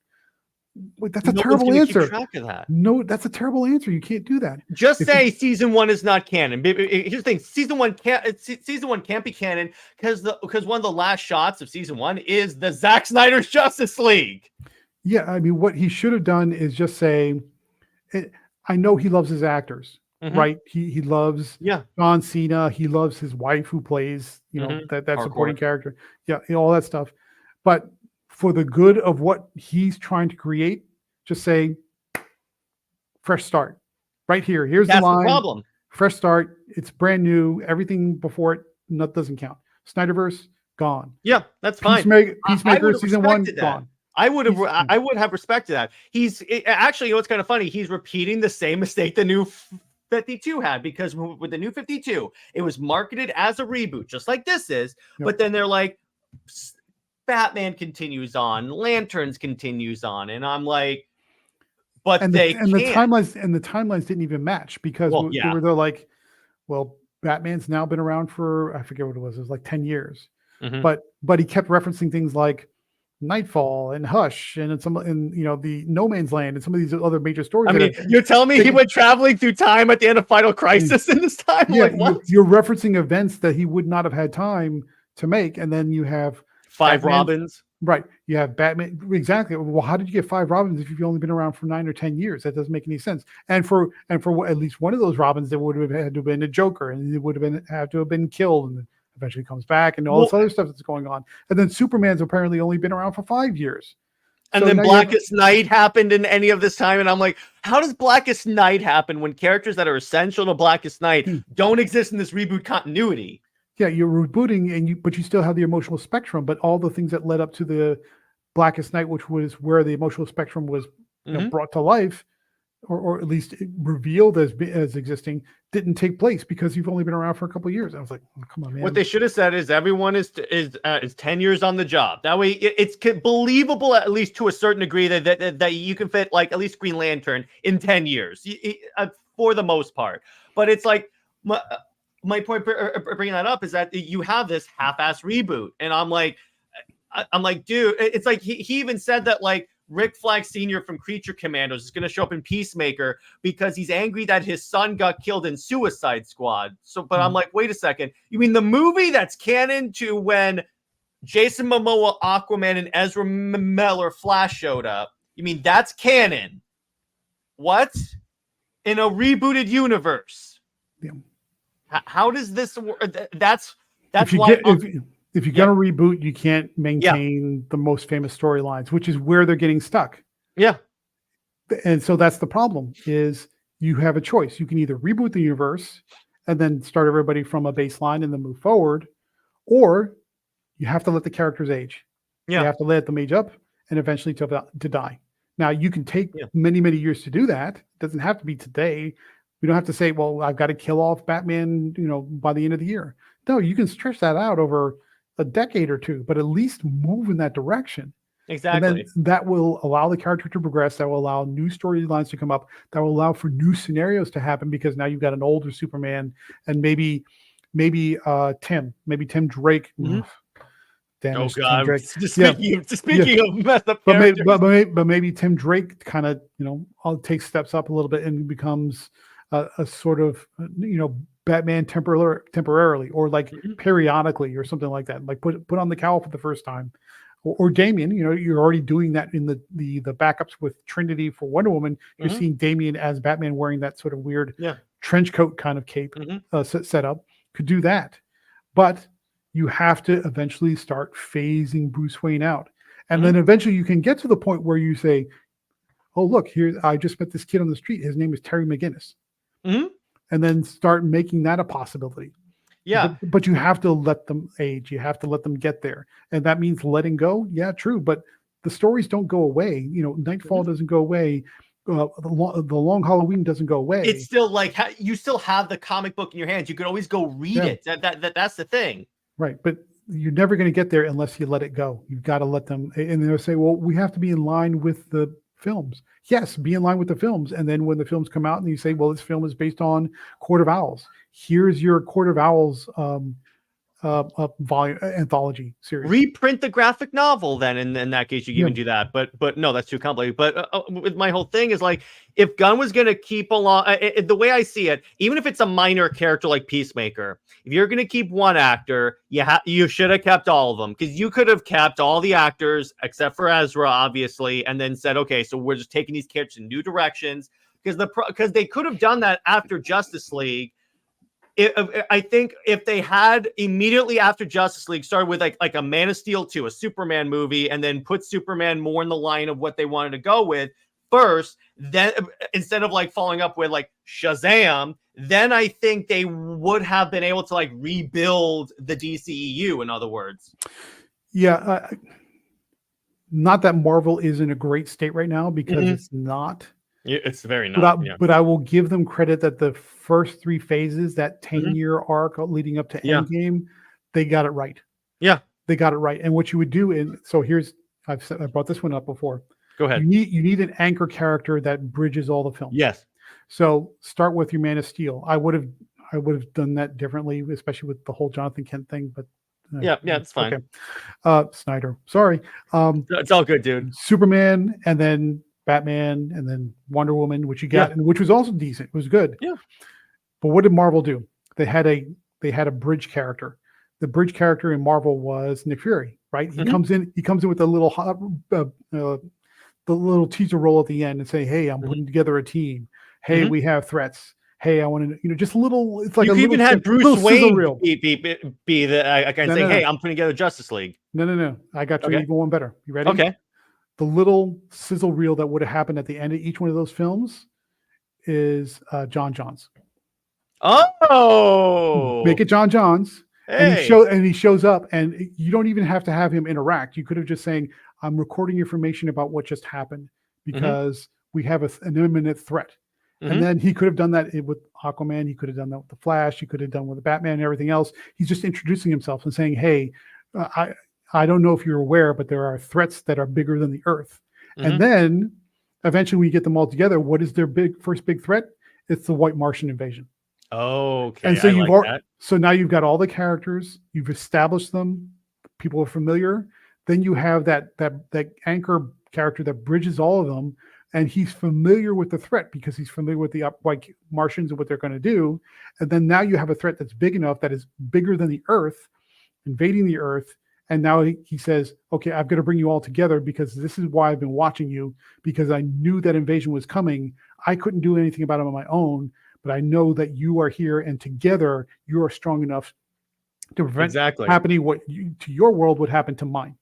That's a terrible answer. Keep track of that. No, that's a terrible answer. You can't do that. Just say season 1 is not canon. Here's the thing: season one can't be canon because one of the last shots of season 1 is the Zack Snyder's Justice League. Yeah, I mean, what he should have done is just say, I know he loves his actors, right? He loves John Cena. He loves his wife who plays, that supporting character. Yeah, all that stuff. But for the good of what he's trying to create, just say, fresh start. Right here. Here's the line. That's the problem. Fresh start. It's brand new. Everything before it doesn't count. Snyderverse, gone. Yeah, that's fine. Peacemaker season 1, gone. I would have respected that. He's actually, what's kind of funny, he's repeating the same mistake the New 52 had, because with the New 52, it was marketed as a reboot, just like this is. Yep. But then they're like, Batman continues on, Lanterns continues on, and I'm like, but the timelines didn't even match because they're like, well, Batman's now been around for, I forget what it was like 10 years, but he kept referencing things like Nightfall and Hush and the No Man's Land and some of these other major stories. I mean, you're telling me he went traveling through time at the end of Final Crisis in this time? Yeah, like, what? You're referencing events that he would not have had time to make, and then you have 5 Robins. Right. You have Batman. Exactly. Well, how did you get 5 Robins if you've only been around for 9 or 10 years? That doesn't make any sense. And for at least one of those Robins, there would have had to have been a Joker, and it would have to have been killed, and eventually comes back, and all this other stuff that's going on. And then Superman's apparently only been around for 5 years. And then Blackest Night happened in any of this time, and I'm like, how does Blackest Night happen when characters that are essential to Blackest Night don't exist in this reboot continuity? Yeah, you're rebooting, but you still have the emotional spectrum. But all the things that led up to the Blackest Night, which was where the emotional spectrum was brought to life, or at least revealed as existing, didn't take place because you've only been around for a couple of years. I was like, oh, come on, man. What they should have said is everyone is 10 years on the job. That way, it's believable at least to a certain degree that you can fit like at least Green Lantern in 10 years for the most part. But it's like. My point bringing that up is that you have this half-ass reboot, and I'm like, dude, it's like he even said that like Rick Flag Sr. from Creature Commandos is going to show up in Peacemaker because he's angry that his son got killed in Suicide Squad. So, but I'm like, wait a second, you mean the movie that's canon to when Jason Momoa, Aquaman, and Ezra Miller Flash showed up? You mean that's canon? What? in a rebooted universe. Yeah. How does this work? That's if you why. if you're gonna reboot, you can't maintain the most famous storylines, which is where they're getting stuck. Yeah. And so that's the problem, is you have a choice. You can either reboot the universe and then start everybody from a baseline and then move forward, or you have to let the characters age. Yeah. You have to let them age up and eventually to die. Now, you can take many, many years to do that. It doesn't have to be today. We don't have to say, well, I've got to kill off Batman, by the end of the year. No, you can stretch that out over a decade or two, but at least move in that direction. Exactly. And then that will allow the character to progress. That will allow new storylines to come up. That will allow for new scenarios to happen, because now you've got an older Superman and maybe Tim Drake. Mm-hmm. Damn, oh God! Tim Drake. Speaking of messed up characters, but maybe Tim Drake kind of takes steps up a little bit and becomes a sort of Batman temporarily, or like periodically, or something like that. Like put on the cowl for the first time. Or Damian, you're already doing that in the backups with Trinity for Wonder Woman. You're seeing Damian as Batman wearing that sort of weird trench coat kind of cape setup. Could do that, but you have to eventually start phasing Bruce Wayne out, and then eventually you can get to the point where you say, "Oh, look, here! I just met this kid on the street. His name is Terry McGinnis," and then start making that a possibility. Yeah. But you have to let them age. You have to let them get there. And that means letting go. Yeah, true. But the stories don't go away. Nightfall doesn't go away. The Long Halloween doesn't go away. It's still like you still have the comic book in your hands. You could always go read it. That's the thing. Right. But you're never going to get there unless you let it go. You've got to let them. And they'll say, well, we have to be in line with the films. Yes, be in line with the films. And then when the films come out and you say, well, this film is based on Court of Owls. Here's your Court of Owls volume anthology series. Reprint the graphic novel then. In that case, you can even do that. But no, that's too complicated. But with my whole thing is like, if Gunn was going to keep along, the way I see it, even if it's a minor character like Peacemaker, if you're going to keep one actor, you should have kept all of them, because you could have kept all the actors except for Ezra, obviously, and then said, okay, so we're just taking these characters in new directions, because they could have done that after Justice League. I think if they had immediately after Justice League started with like a Man of Steel 2, a Superman movie, and then put Superman more in the line of what they wanted to go with first, then instead of like following up with like Shazam, then I think they would have been able to like rebuild the DCEU, in other words. Yeah. Not that Marvel is in a great state right now, because it's not. It's very not. But I will give them credit that the first 3 phases, that 10-year arc leading up to Endgame, they got it right. Yeah, they got it right. And what you would do I brought this one up before. Go ahead. You need an anchor character that bridges all the films. Yes. So start with your Man of Steel. I would have done that differently, especially with the whole Jonathan Kent thing. But it's fine. Okay. Snyder, sorry. It's all good, dude. Superman, and then Batman, and then Wonder Woman, which you got, and which was also decent. It was good. Yeah. But what did Marvel do? They had a bridge character. The bridge character in Marvel was Nick Fury, right? He comes in with the little teaser roll at the end and say, "Hey, I'm putting together a team. Hey, we have threats. Hey, I want to, just a little." It's like you a even little, had Bruce Wayne be the I can say, "Hey, I'm putting together Justice League." No. I got you even one better. You ready? Okay. The little sizzle reel that would have happened at the end of each one of those films is John Johns. Oh, make it John Johns. Hey. And he shows up, and you don't even have to have him interact. You could have just saying, "I'm recording information about what just happened because we have an imminent threat." And then he could have done that with Aquaman. He could have done that with the Flash. He could have done with the Batman and everything else. He's just introducing himself and saying, "Hey, I don't know if you're aware, but there are threats that are bigger than the Earth." And then eventually we get them all together. What is their first big threat? It's the White Martian invasion. Okay. And so so now you've got all the characters, you've established them, people are familiar. Then you have that anchor character that bridges all of them, and he's familiar with the threat because he's familiar with the White Martians and what they're going to do. And then now you have a threat that's big enough, that is bigger than the Earth, invading the Earth, And now he says, okay, I've got to bring you all together because this is why I've been watching you, because I knew that invasion was coming. I couldn't do anything about it on my own, but I know that you are here, and together you are strong enough to prevent happening what to your world would happen to mine.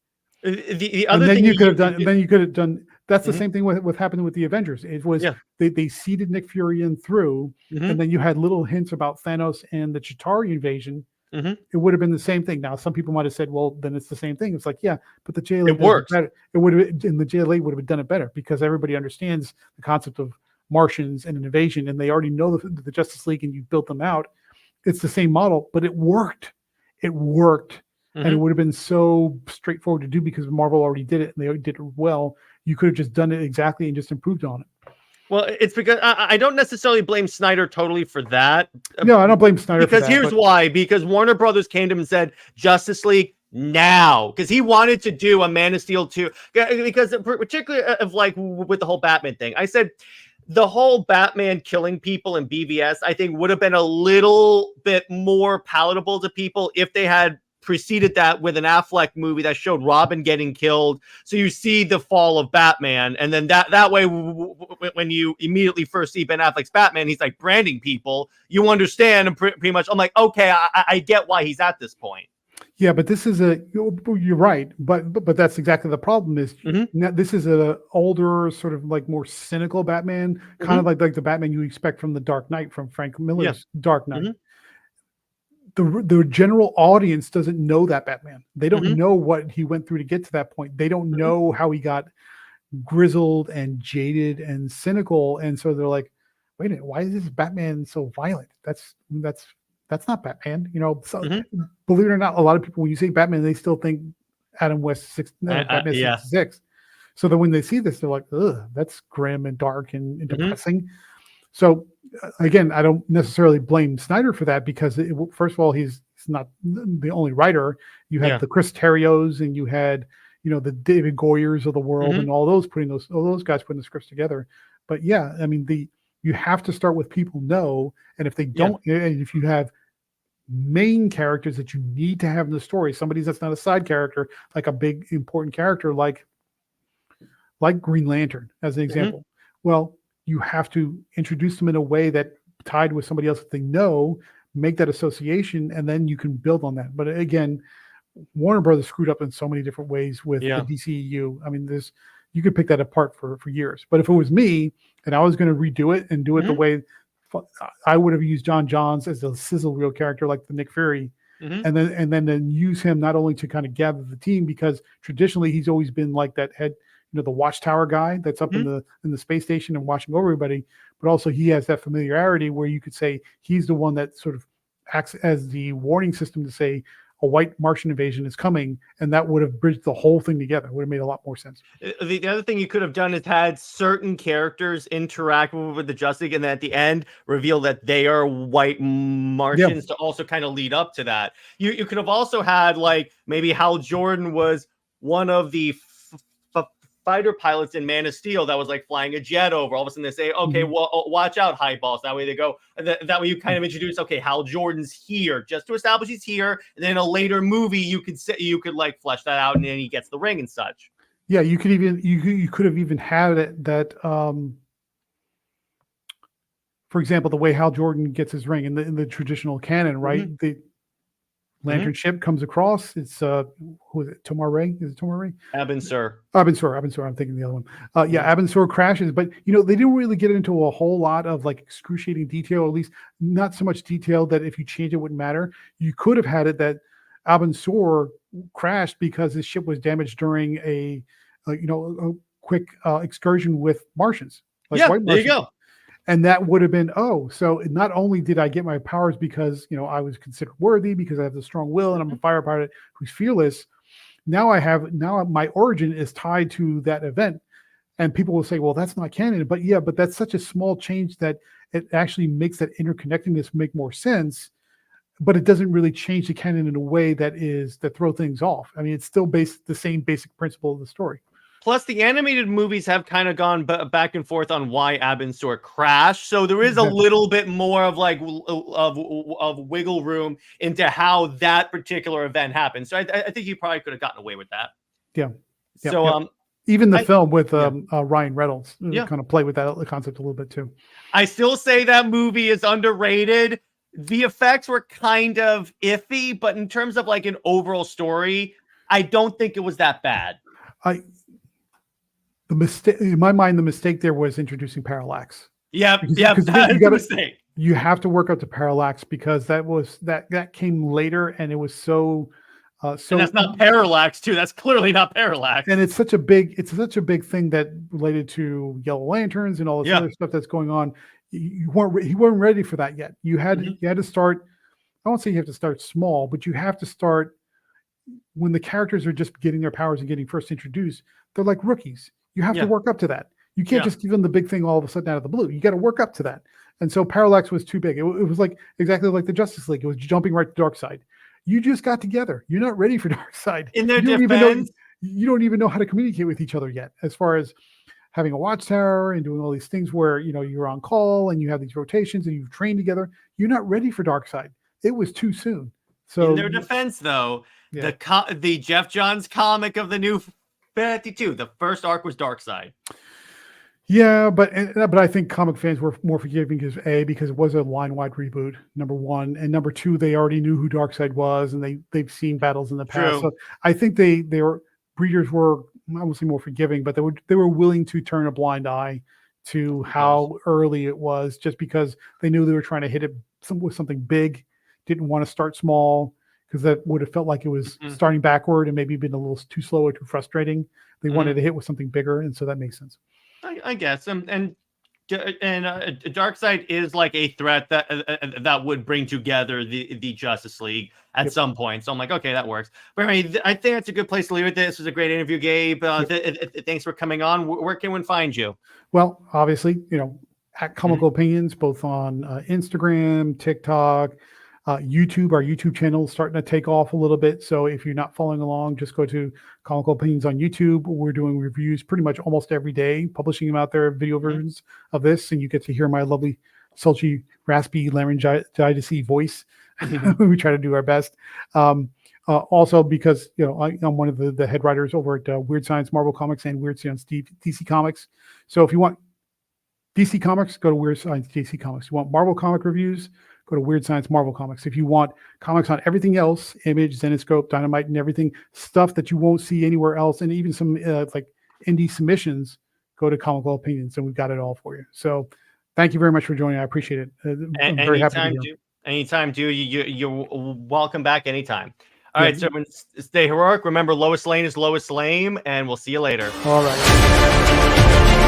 The other and then thing you could have done, and then you could have done. That's the Mhm. same thing with happening with the Avengers. It was Yeah. they seeded Nick Fury in through, Mhm. and then you had little hints about Thanos and the Chitauri invasion. Mhm. It would have been the same thing. Now, some people might have said, "Well, then it's the same thing." It's like, yeah, but the JLA It works. better. It would have, and the JLA would have done it better because everybody understands the concept of Martians and an invasion, and they already know the Justice League, and you built them out. It's the same model, but it worked. It worked. And it would have been so straightforward to do because Marvel already did it and they did it well. You could have just done it exactly and just improved on it. Well, it's because I don't necessarily blame Snyder totally for that. No, I don't blame Snyder because for that, here's why. Because Warner Brothers came to him and said, Justice League now. Because he wanted to do a Man of Steel 2. Because particularly of like with the whole Batman thing. I said, the whole Batman killing people in BVS, I think would have been a little bit more palatable to people if they had preceded that with an Affleck movie that showed Robin getting killed. So you see the fall of Batman. And then that way, when you immediately first see Ben Affleck's Batman, he's like branding people. You understand. And pretty much, I'm like, okay, I get why he's at this point. Yeah, but this is you're right. But that's exactly the problem is now this is an older, sort of like more cynical Batman, kind of like the Batman you expect from the Dark Knight, from Frank Miller's Dark Knight. The general audience doesn't know that Batman. They don't know what he went through to get to that point. They don't know how he got grizzled and jaded and cynical. And so they're like, wait a minute, why is this Batman so violent? That's not Batman. You know, so, believe it or not, a lot of people, when you say Batman, they still think Adam West Batman 66. So that when they see this, they're like, ugh, that's grim and dark and depressing. So again, I don't necessarily blame Snyder for that because first of all, he's not the only writer. You had the Chris Terrios and you had, you know, the David Goyers of the world and all those guys putting the scripts together. But yeah, I mean, you have to start with people know, and if they don't, and if you have main characters that you need to have in the story, somebody that's not a side character, like a big important character, like Green Lantern as an example. Well, you have to introduce them in a way that tied with somebody else that they know, make that association, and then you can build on that. But again, Warner Brothers screwed up in so many different ways with the DCEU. I mean, you could pick that apart for years. But if it was me and I was going to redo it and do it the way I would have used John Johns as a sizzle reel character like the Nick Fury, and then use him not only to kind of gather the team, because traditionally he's always been like that head, you know, the watchtower guy that's up in the space station and watching over everybody, but also he has that familiarity where you could say he's the one that sort of acts as the warning system to say a white Martian invasion is coming, and that would have bridged the whole thing together. It would have made a lot more sense. The other thing you could have done is had certain characters interact with the Justice League, and then at the end reveal that they are white Martians to also kind of lead up to that. You could have also had like maybe Hal Jordan was one of the fighter pilots in Man of Steel that was like flying a jet over. All of a sudden they say, okay, well, watch out, high balls. That way they go, that way you kind of introduce, okay, Hal Jordan's here just to establish he's here. And then in a later movie, you could like flesh that out, and then he gets the ring and such. Yeah, you could even, you could have even had it that, for example, the way Hal Jordan gets his ring in the traditional canon, right? The Lantern ship comes across. It's who is it? Tomar Ray? Is it Tomar Ray? Abin Sur. I'm thinking the other one. Abin Sur crashes, but you know, they didn't really get into a whole lot of like excruciating detail, or at least not so much detail that if you change it wouldn't matter. You could have had it that Abin Sur crashed because his ship was damaged during a quick excursion with Martians. Like white Martians. There you go. And that would have been, so not only did I get my powers because, you know, I was considered worthy because I have the strong will and I'm a fire pilot who's fearless. Now my origin is tied to that event. And people will say, well, that's not canon. But yeah, but that's such a small change that it actually makes that interconnectedness make more sense. But it doesn't really change the canon in a way that throw things off. I mean, it's still the same basic principle of the story. Plus, the animated movies have kind of gone back and forth on why Abin crashed. So there is a little bit more of like of wiggle room into how that particular event happened. So I think you probably could have gotten away with that. Yeah. So even the film with Ryan Reynolds kind of play with that concept a little bit too. I still say that movie is underrated. The effects were kind of iffy, but in terms of like an overall story, I don't think it was that bad. The mistake in my mind, the mistake there was introducing parallax. Yeah, that's a mistake. You have to work up to parallax because that came later, and it was so. And that's not parallax too. That's clearly not parallax. And it's such a big thing that related to Yellow Lanterns and all this other stuff that's going on. You weren't ready for that yet. You had to start. I won't say you have to start small, but you have to start when the characters are just getting their powers and getting first introduced. They're like rookies. You have to work up to that. You can't just give them the big thing all of a sudden out of the blue. You got to work up to that. And so parallax was too big. It was like exactly like the Justice League. It was jumping right to Darkseid. You just got together. You're not ready for Darkseid. In their defense, you don't even know how to communicate with each other yet, as far as having a watchtower and doing all these things where you're on call and you have these rotations and you've trained together. You're not ready for Darkseid. It was too soon. So in their defense, though, the Jeff Johns comic of the New 52, the first arc was Darkseid. Yeah, but I think comic fans were more forgiving because it was a line-wide reboot, number one, and number two, they already knew who Darkseid was and they've seen battles in the past. True. So I think breeders were, I won't say more forgiving, but they were willing to turn a blind eye to how early it was, just because they knew they were trying to hit it with something big, didn't want to start small because that would have felt like it was starting backward and maybe been a little too slow or too frustrating. They wanted to hit with something bigger, and so that makes sense. I guess, and Darkseid is like a threat that would bring together the Justice League at some point. So I'm like, okay, that works. But I mean, I think that's a good place to leave it. This was a great interview, Gabe. Thanks for coming on. Where can one find you? Well, obviously, at Comical Opinions, both on Instagram, TikTok, YouTube. Our YouTube channel is starting to take off a little bit. So if you're not following along, just go to Comical Opinions on YouTube. We're doing reviews pretty much almost every day, publishing them out there, video versions of this. And you get to hear my lovely, sultry, raspy laryngitis voice. We try to do our best. Also because, I'm one of the head writers over at Weird Science Marvel Comics and Weird Science DC Comics. So if you want DC Comics, go to Weird Science DC Comics. If you want Marvel comic reviews, go to Weird Science Marvel Comics. If you want comics on everything else, Image, Zenoscope, Dynamite, and everything, stuff that you won't see anywhere else, and even some like indie submissions, go to Comical Opinions, and we've got it all for you. So thank you very much for joining. I appreciate it. I'm very happy to be here. Anytime, dude. You're welcome back anytime. All right, so everyone, stay heroic. Remember, Lois Lane is Lois Lame, and we'll see you later. All right.